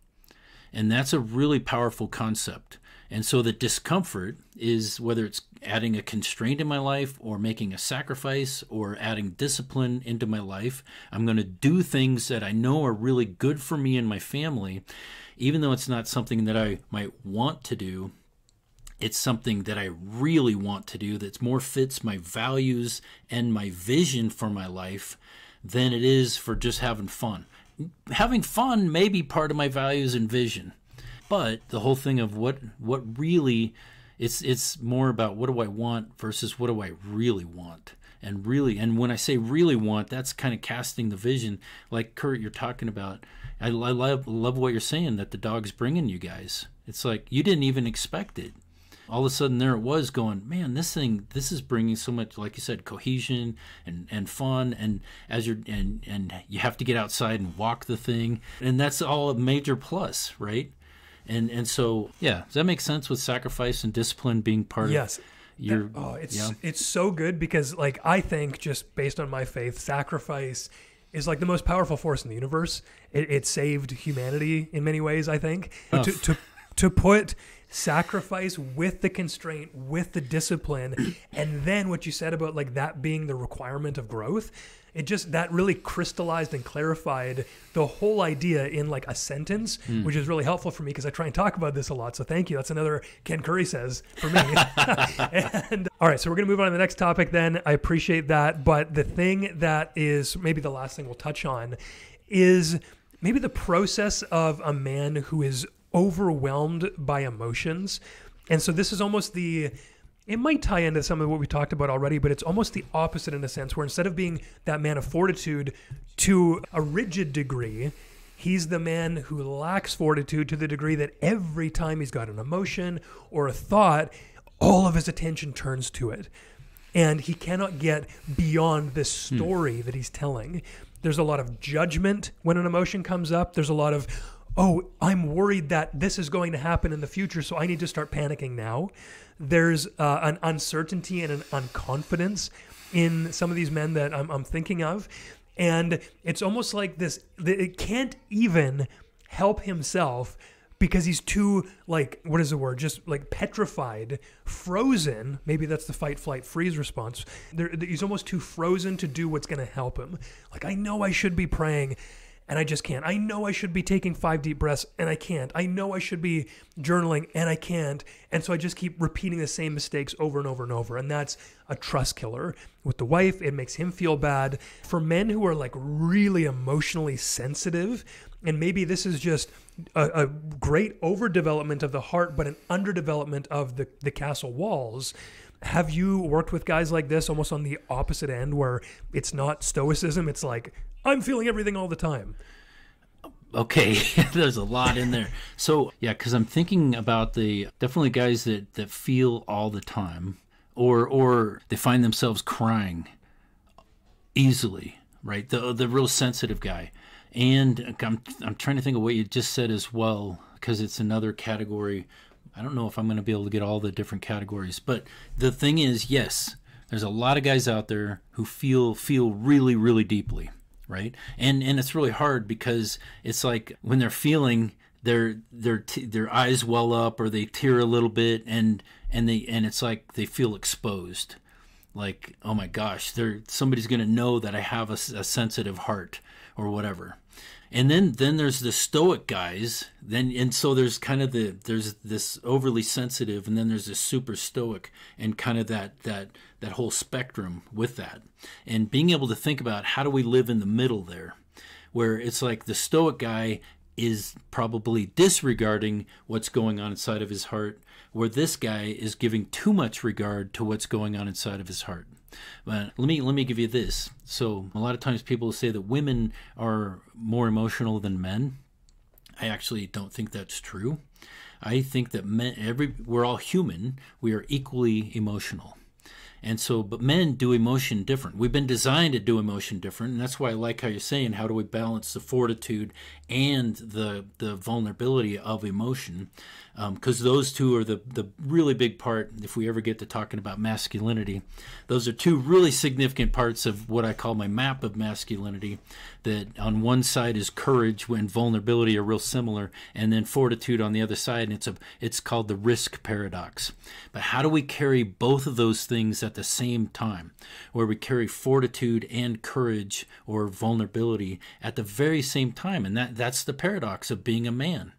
And that's a really powerful concept. And so the discomfort is whether it's adding a constraint in my life or making a sacrifice or adding discipline into my life. I'm going to do things that I know are really good for me and my family, even though it's not something that I might want to do. It's something that I really want to do that more fits my values and my vision for my life than it is for just having fun. Having fun may be part of my values and vision, but the whole thing of what really, it's more about what do I want versus what do I really want. and really, and when I say really want, that's kind of casting the vision, like Curt, you're talking about. I love what you're saying, that the dog's bringing you guys. It's like you didn't even expect it. All of a sudden there it was going, man, this is bringing so much, like you said, cohesion and fun, and as you're and you have to get outside and walk the thing, and that's all a major plus, right? And so, yeah, does that make sense with sacrifice and discipline being part yes. of your It's so good because, like, I think, just based on my faith, sacrifice is like the most powerful force in the universe. It saved humanity in many ways, I think. To put sacrifice with the constraint, with the discipline, and then what you said about like that being the requirement of growth, that really crystallized and clarified the whole idea in like a sentence, which is really helpful for me because I try and talk about this a lot. So thank you. That's another Ken Curry says for me. And all right, so we're going to move on to the next topic then. I appreciate that. But the thing that is maybe the last thing we'll touch on is maybe the process of a man who is overwhelmed by emotions. And so this is almost it might tie into some of what we talked about already, but it's almost the opposite in a sense, where instead of being that man of fortitude to a rigid degree, he's the man who lacks fortitude to the degree that every time he's got an emotion or a thought, all of his attention turns to it. And he cannot get beyond this story that he's telling. There's a lot of judgment when an emotion comes up. There's a lot of, oh, I'm worried that this is going to happen in the future, so I need to start panicking now. There's an uncertainty and an unconfidence in some of these men that I'm thinking of. And it's almost like this, it can't even help himself because he's too, like, what is the word? Just like petrified, frozen. Maybe that's the fight, flight, freeze response. He's almost too frozen to do what's going to help him. Like, I know I should be praying, and I just can't. I know I should be taking 5 deep breaths, and I can't. I know I should be journaling, and I can't. And so I just keep repeating the same mistakes over and over and over. And that's a trust killer. With the wife, it makes him feel bad. For men who are like really emotionally sensitive, and maybe this is just a great overdevelopment of the heart, but an underdevelopment of the castle walls. Have you worked with guys like this almost on the opposite end where it's not stoicism, it's like, I'm feeling everything all the time? Okay, there's a lot in there. So, yeah, because I'm thinking about definitely guys that feel all the time, or they find themselves crying easily, right? The real sensitive guy. And I'm trying to think of what you just said as well, because it's another category. I don't know if I'm going to be able to get all the different categories, but the thing is, yes, there's a lot of guys out there who feel really, really deeply, right? And it's really hard because it's like when they're feeling, their eyes well up or they tear a little bit, and it's like they feel exposed. Like, oh my gosh, somebody's going to know that I have a sensitive heart or whatever. And then there's the stoic guys. And so there's kind of there's this overly sensitive, and then there's this super stoic, and kind of that whole spectrum with that. And being able to think about how do we live in the middle there, where it's like the stoic guy is probably disregarding what's going on inside of his heart, where this guy is giving too much regard to what's going on inside of his heart. But let me give you this. So a lot of times people say that women are more emotional than men. I actually don't think that's true. I think that we're all human. We are equally emotional. And so, but men do emotion different. We've been designed to do emotion different, and that's why I like how you're saying, how do we balance the fortitude and the vulnerability of emotion? Because those two are the really big part, if we ever get to talking about masculinity. Those are two really significant parts of what I call my map of masculinity, that on one side is courage when vulnerability are real similar, and then fortitude on the other side, and it's called the risk paradox. But how do we carry both of those things at the same time, where we carry fortitude and courage or vulnerability at the very same time? And that's the paradox of being a man.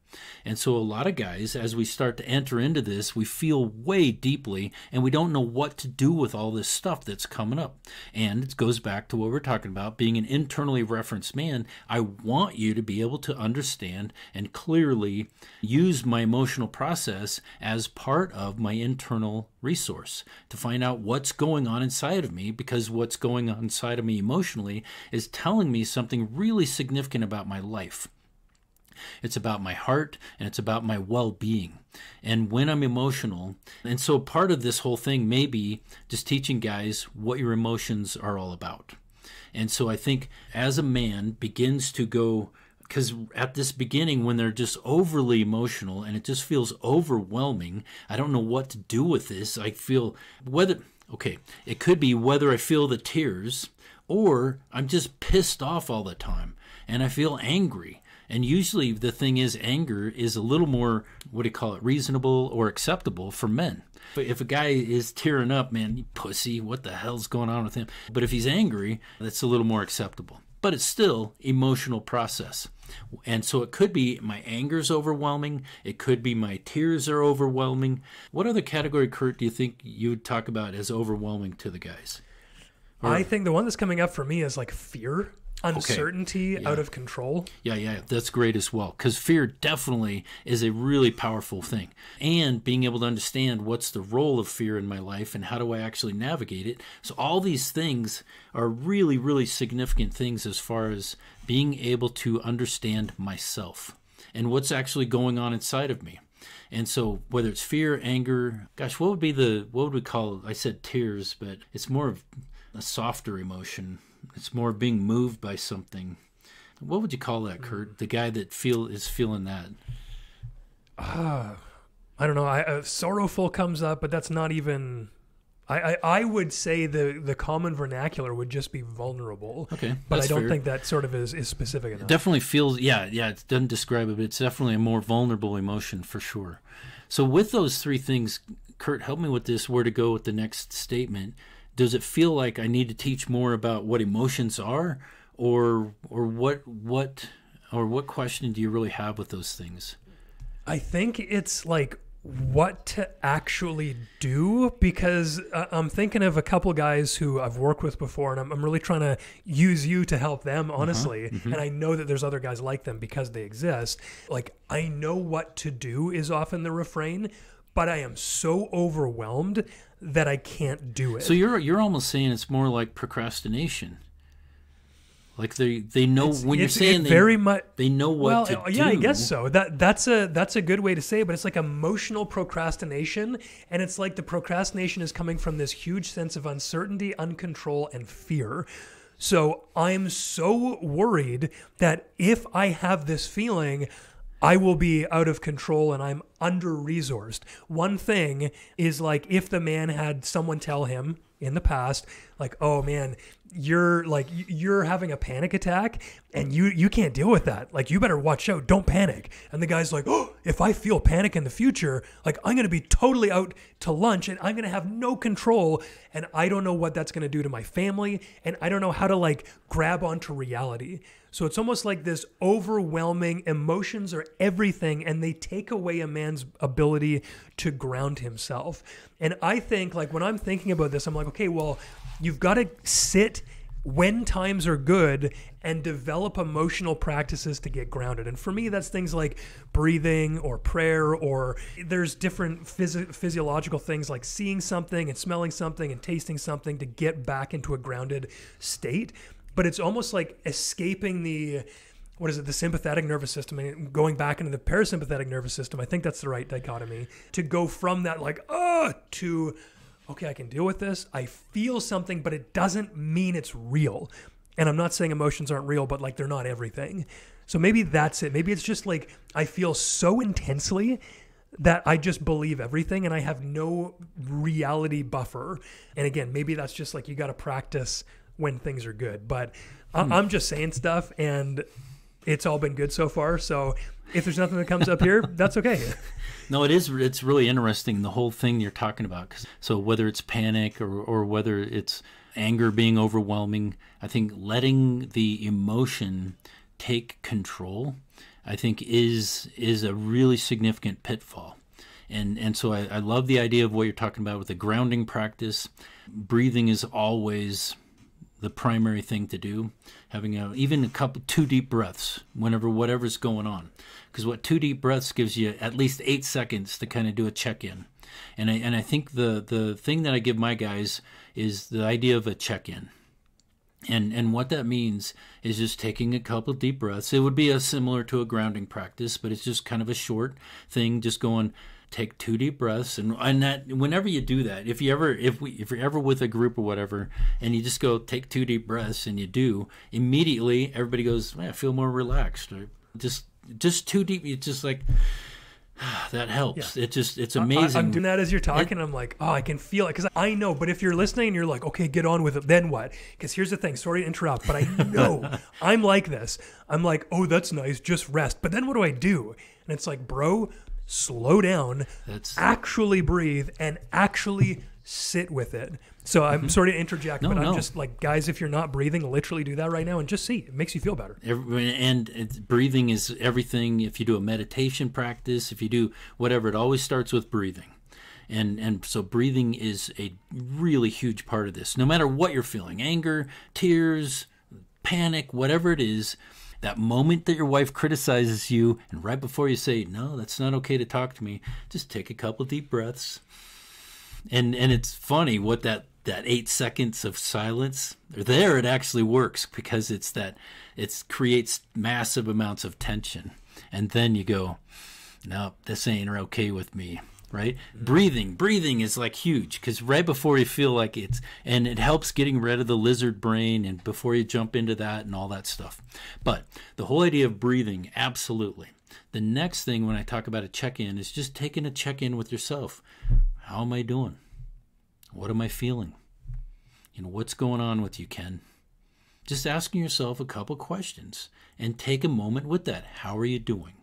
And so a lot of guys, as we start to enter into this, we feel way deeply and we don't know what to do with all this stuff that's coming up. And it goes back to what we're talking about, being an internally referenced man. I want you to be able to understand and clearly use my emotional process as part of my internal resource to find out what's going on inside of me, because what's going on inside of me emotionally is telling me something really significant about my life. It's about my heart and it's about my well-being. And when I'm emotional, and so part of this whole thing may be just teaching guys what your emotions are all about. And so I think as a man begins to go, because at this beginning, when they're just overly emotional and it just feels overwhelming, I don't know what to do with this. I feel it could be whether I feel the tears or I'm just pissed off all the time and I feel angry. And usually the thing is, anger is a little more, reasonable or acceptable for men. But if a guy is tearing up, man, you pussy, what the hell's going on with him? But if he's angry, that's a little more acceptable. But it's still emotional process. And so it could be my anger's overwhelming. It could be my tears are overwhelming. What other category, Curt, do you think you would talk about as overwhelming to the guys? I think the one that's coming up for me is like fear, uncertainty, out of control. Yeah, that's great as well. Because fear definitely is a really powerful thing. And being able to understand what's the role of fear in my life and how do I actually navigate it. So all these things are really, really significant things as far as being able to understand myself and what's actually going on inside of me. And so whether it's fear, anger, what would we call it? I said tears, but it's more of a softer emotion. It's more being moved by something. What would you call that, Curt? The guy that is feeling that. I don't know. Sorrowful comes up, but that's not even. I would say the common vernacular would just be vulnerable. Okay, but I don't fair. think that sort of is specific enough. It definitely feels. Yeah. It doesn't describe it, but it's definitely a more vulnerable emotion for sure. So with those three things, Curt, help me with this. Where to go with the next statement? Does it feel like I need to teach more about what emotions are, or what question do you really have with those things? I think it's like what to actually do, because I'm thinking of a couple guys who I've worked with before, and I'm really trying to use you to help them, honestly. And I know that there's other guys like them because they exist. Like, I know what to do is often the refrain, but I am so overwhelmed that I can't do it. So you're almost saying it's more like procrastination. Like they know when you're saying they know what to do. Yeah, I guess so. That's a good way to say it, but it's like emotional procrastination, and it's like the procrastination is coming from this huge sense of uncertainty, uncontrol, and fear. So I'm so worried that if I have this feeling, I will be out of control and I'm under-resourced. One thing is, like, if the man had someone tell him in the past, like, oh man, you're having a panic attack and you can't deal with that. Like, you better watch out. Don't panic. And the guy's like, oh, if I feel panic in the future, like, I'm going to be totally out to lunch and I'm going to have no control. And I don't know what that's going to do to my family. And I don't know how to, like, grab onto reality. So it's almost like this overwhelming, emotions are everything, and they take away a man's ability to ground himself. And I think, like, when I'm thinking about this, I'm like, okay, well, you've got to sit when times are good and develop emotional practices to get grounded. And for me, that's things like breathing or prayer, or there's different physiological things like seeing something and smelling something and tasting something to get back into a grounded state. But it's almost like escaping the sympathetic nervous system and going back into the parasympathetic nervous system. I think that's the right dichotomy, to go from that, like, to, okay, I can deal with this. I feel something, but it doesn't mean it's real. And I'm not saying emotions aren't real, but, like, they're not everything. So maybe that's it. Maybe it's just like I feel so intensely that I just believe everything and I have no reality buffer. And again, maybe that's just like you got to practice when things are good. But I'm just saying stuff, and it's all been good so far. So if there's nothing that comes up here, that's okay. No, it's really interesting, the whole thing you're talking about. So whether it's panic or whether it's anger being overwhelming, I think letting the emotion take control, I think is a really significant pitfall. And so I love the idea of what you're talking about with the grounding practice. Breathing is always the primary thing to do. Having even a couple 2 deep breaths whatever's going on. Because what 2 deep breaths gives you at least 8 seconds to kind of do a check-in. And I think the thing that I give my guys is the idea of a check-in. And what that means is just taking a couple deep breaths. It would be similar to a grounding practice, but it's just kind of a short thing, just going, take 2 deep breaths, and that whenever you do that, if you're ever with a group or whatever, and you just go take 2 deep breaths, and you do, immediately everybody goes, I feel more relaxed. Or just 2 deep. It's just like that helps. Yeah. It's amazing. I'm doing that as you're talking. I'm like, oh, I can feel it because I know. But if you're listening and you're like, okay, get on with it, then what? Because here's the thing. Sorry to interrupt, but I know I'm like this. I'm like, oh, that's nice. Just rest. But then what do? And it's like, bro, slow down, actually breathe, and actually sit with it. So I'm sorry to interject, but I'm just like, guys, if you're not breathing, literally do that right now and just see. It makes you feel better. And breathing is everything. If you do a meditation practice, if you do whatever, it always starts with breathing. And so breathing is a really huge part of this. No matter what you're feeling, anger, tears, panic, whatever it is, that moment that your wife criticizes you, and right before you say, no, that's not okay to talk to me, just take a couple deep breaths. And it's funny what that 8 seconds of silence, there it actually works, because it creates massive amounts of tension. And then you go, no, this ain't okay with me. Right? Breathing is like huge, because right before you feel like and it helps getting rid of the lizard brain, and before you jump into that and all that stuff. But the whole idea of breathing, absolutely. The next thing when I talk about a check-in is just taking a check-in with yourself. How am I doing? What am I feeling? What's going on with you, Ken? Just asking yourself a couple questions and take a moment with that. How are you doing?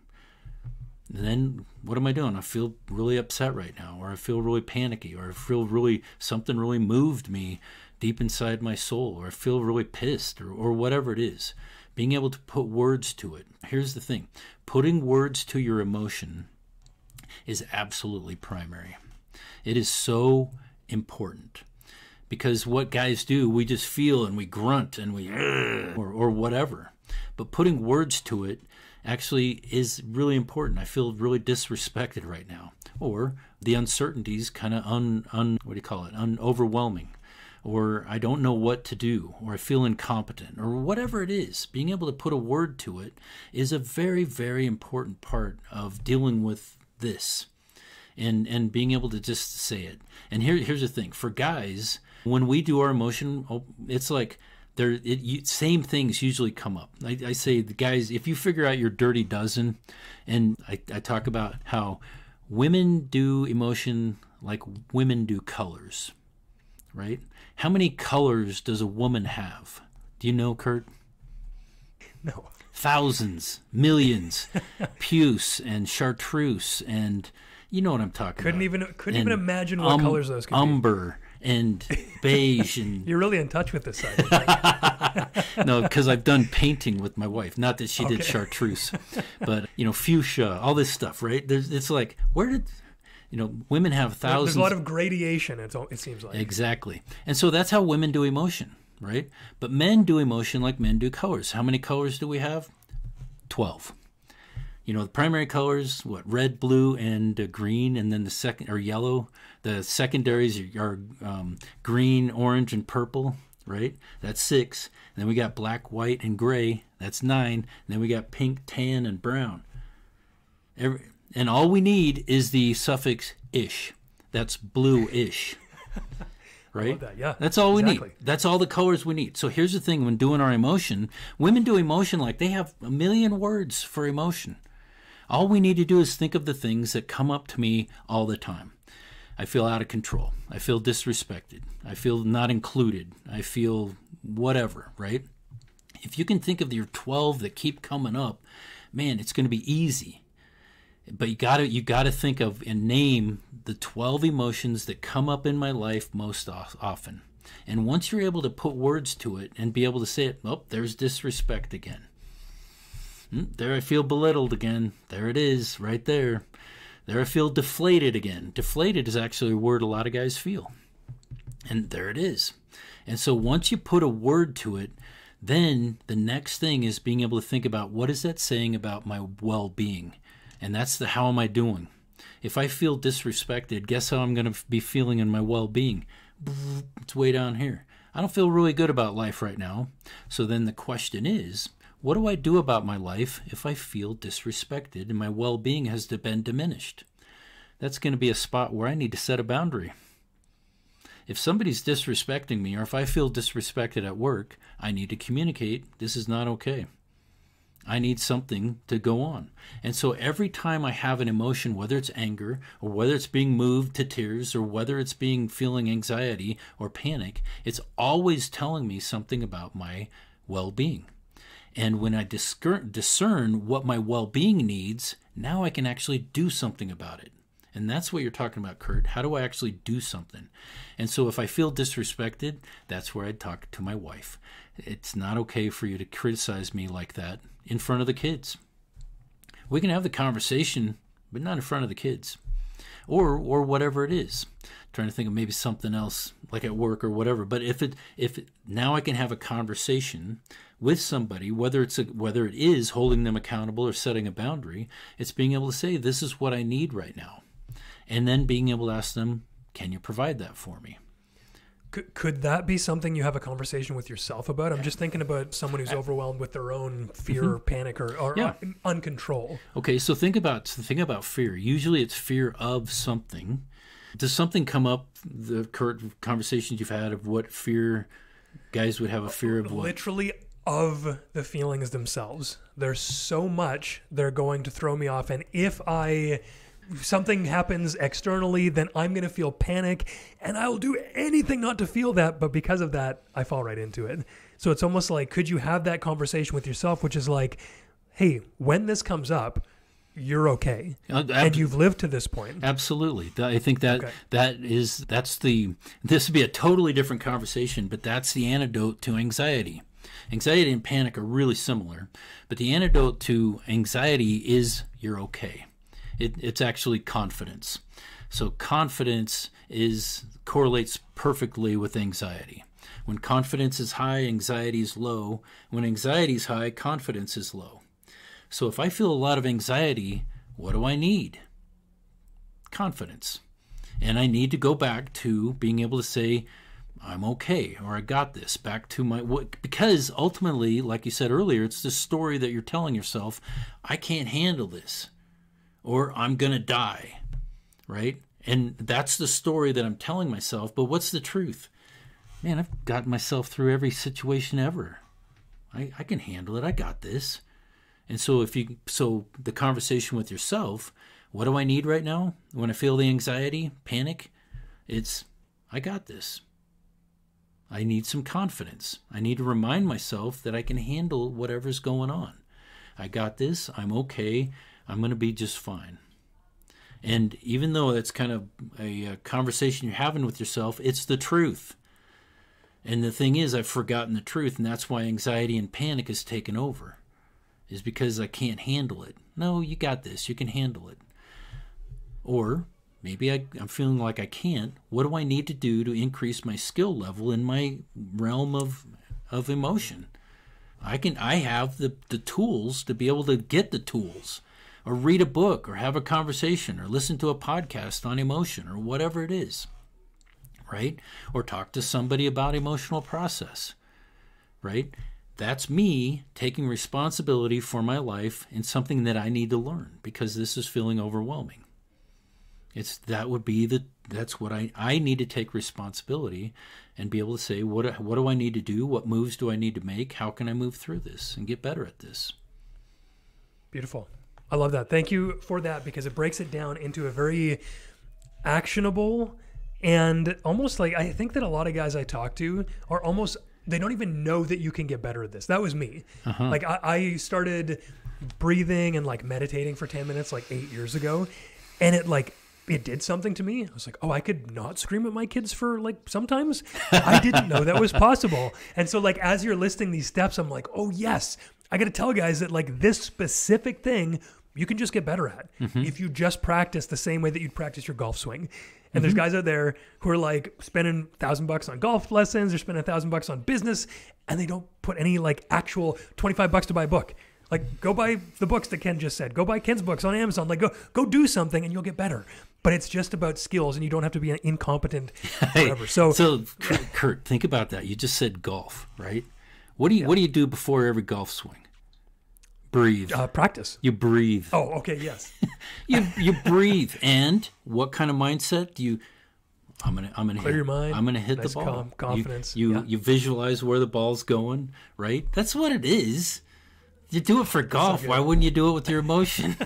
And then what am I doing? I feel really upset right now, or I feel really panicky, or I feel something really moved me deep inside my soul, or I feel really pissed, or whatever it is. Being able to put words to it. Here's the thing. Putting words to your emotion is absolutely primary. It is so important, because what guys do, we just feel and we grunt and we or whatever. But putting words to it actually is really important. I feel really disrespected right now, or the uncertainties kind of overwhelming, or I don't know what to do, or I feel incompetent, or whatever it is. Being able to put a word to it is a very, very important part of dealing with this, and being able to just say it. And here's the thing. For guys, when we do our emotion, it's like same things usually come up. I say, the guys, if you figure out your dirty dozen, and I talk about how women do emotion like women do colors, right? How many colors does a woman have? Do you know, Curt? No. Thousands, millions, puce and chartreuse, and you know what I'm talking couldn't about. Couldn't even imagine what colors those could be. Umber and beige and you're really in touch with this side. No, because I've done painting with my wife. Not that she did chartreuse, but fuchsia, all this stuff, right? It's like, where did women have thousands? There's a lot of gradation. It seems like exactly, and so that's how women do emotion, right? But men do emotion like men do colors. How many colors do we have? 12. The primary colors, red, blue, and green, and then the second, or yellow. The secondaries are green, orange, and purple, right? That's 6. And then we got black, white, and gray. That's 9. And then we got pink, tan, and brown. And all we need is the suffix ish. That's blue-ish. Right? I love that. Yeah, that's all we need. That's all the colors we need. So here's the thing. When doing our emotion, women do emotion like they have a million words for emotion. All we need to do is think of the things that come up to me all the time. I feel out of control. I feel disrespected. I feel not included. I feel whatever, right? If you can think of your 12 that keep coming up, man, it's going to be easy. But you gotta think of and name the 12 emotions that come up in my life most often. And once you're able to put words to it and be able to say it, there's disrespect again. There I feel belittled again. There it is, right there. There I feel deflated again. Deflated is actually a word a lot of guys feel. And there it is. And so once you put a word to it, then the next thing is being able to think about, what is that saying about my well-being? And that's the how am I doing? If I feel disrespected, guess how I'm going to be feeling in my well-being? It's way down here. I don't feel really good about life right now. So then the question is, what do I do about my life if I feel disrespected and my well-being has been diminished? That's going to be a spot where I need to set a boundary. If somebody's disrespecting me, or if I feel disrespected at work, I need to communicate, this is not okay. I need something to go on. And so every time I have an emotion, whether it's anger, or whether it's being moved to tears, or whether it's feeling anxiety or panic, it's always telling me something about my well-being. And when I discern what my well-being needs, now I can actually do something about it. And that's what you're talking about, Curt. How do I actually do something? And so if I feel disrespected, that's where I'd talk to my wife. It's not okay for you to criticize me like that in front of the kids. We can have the conversation, but not in front of the kids. Or whatever it is. I'm trying to think of maybe something else, like at work or whatever. But if now I can have a conversation with somebody, whether it is holding them accountable or setting a boundary, it's being able to say, this is what I need right now. And then being able to ask them, can you provide that for me? Could that be something you have a conversation with yourself about? I'm just thinking about someone who's overwhelmed with their own fear or panic or uncontrol. Okay, so think about fear. Usually it's fear of something. Does something come up, the Curt conversations you've had of what fear guys would have a fear of? What? Literally of the feelings themselves. There's so much they're going to throw me off. And if something happens externally, then I'm going to feel panic and I will do anything not to feel that. But because of that, I fall right into it. So it's almost like, could you have that conversation with yourself, which is like, hey, when this comes up, you're okay. And you've lived to this point. Absolutely. I think this would be a totally different conversation, but that's the antidote to anxiety. Anxiety and panic are really similar, but the antidote to anxiety is you're okay. It's actually confidence. So confidence correlates perfectly with anxiety. When confidence is high, anxiety is low. When anxiety is high, confidence is low. So if I feel a lot of anxiety, what do I need? Confidence. And I need to go back to being able to say, I'm okay, or I got this, back to because ultimately, like you said earlier, it's the story that you're telling yourself, I can't handle this. Or I'm going to die, right? And that's the story that I'm telling myself. But what's the truth? Man, I've gotten myself through every situation ever. I can handle it. I got this. And so the conversation with yourself, what do I need right now? When I feel the anxiety, panic, it's, I got this. I need some confidence. I need to remind myself that I can handle whatever's going on. I got this. I'm okay. I'm going to be just fine. And even though that's kind of a conversation you're having with yourself, it's the truth. And the thing is, I've forgotten the truth, and that's why anxiety and panic has taken over, is because I can't handle it. No, you got this. You can handle it. Or maybe I'm feeling like I can't. What do I need to do to increase my skill level in my realm of emotion? I have the tools to be able to get the tools. Or read a book, or have a conversation, or listen to a podcast on emotion, or whatever it is, right? Or talk to somebody about emotional process, right? That's me taking responsibility for my life in something that I need to learn because this is feeling overwhelming. That's what I need to take responsibility and be able to say, what do I need to do? What moves do I need to make? How can I move through this and get better at this? Beautiful. I love that. Thank you for that, because it breaks it down into a very actionable and almost like, I think that a lot of guys I talk to are almost, they don't even know that you can get better at this. That was me. Uh-huh. Like I started breathing and like meditating for 10 minutes like 8 years ago, and it did something to me. I was like, oh, I could not scream at my kids for like sometimes. I didn't know that was possible. And so like as you're listing these steps, I'm like, oh yes, I got to tell guys that like this specific thing, you can just get better at if you just practice the same way that you'd practice your golf swing. And there's guys out there who are like spending $1,000 on golf lessons, they're spending $1,000 on business, and they don't put any like actual $25 to buy a book. Like, go buy the books that Ken just said. Go buy Ken's books on Amazon. Like, go do something and you'll get better. But it's just about skills, and you don't have to be an incompetent forever. So, Curt, think about that. You just said golf, right? What do you do before every golf swing? Breathe. Practice. You breathe. Oh, okay, yes. you breathe. And what kind of mindset do you? I'm gonna clear your mind. I'm gonna hit nice, the ball. Calm, confidence. You visualize where the ball's going, right? That's what it is. You do it for golf. Why wouldn't you do it with your emotion?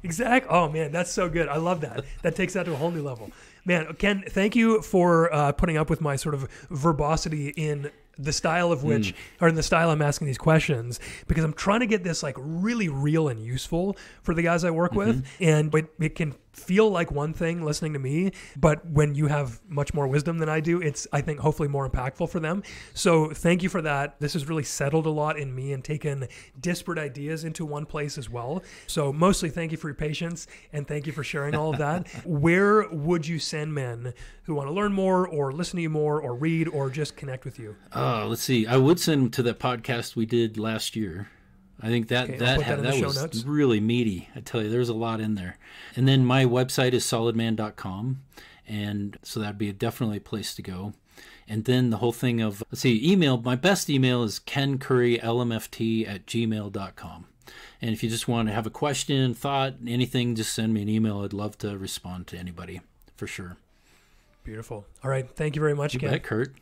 Exactly. Oh, man, that's so good. I love that. That takes that to a whole new level. Man, Ken, thank you for putting up with my sort of verbosity in the style of which, or in the style I'm asking these questions, because I'm trying to get this like really real and useful for the guys I work with. And it can feel like one thing listening to me, but when you have much more wisdom than I do, it's, I think, hopefully more impactful for them. So thank you for that. This has really settled a lot in me and taken disparate ideas into one place as well. So mostly thank you for your patience and thank you for sharing all of that. Where would you send men who want to learn more or listen to you more or read or just connect with you? Let's see. I would send them to that podcast we did last year. I think that was really meaty. I tell you, there's a lot in there. And then my website is solidman.com. And so that'd be definitely a place to go. And then the whole thing of, let's see, email. My best email is kencurrylmft@gmail.com. And if you just want to have a question, thought, anything, just send me an email. I'd love to respond to anybody for sure. Beautiful. All right. Thank you very much, Ken. You bet, Curt.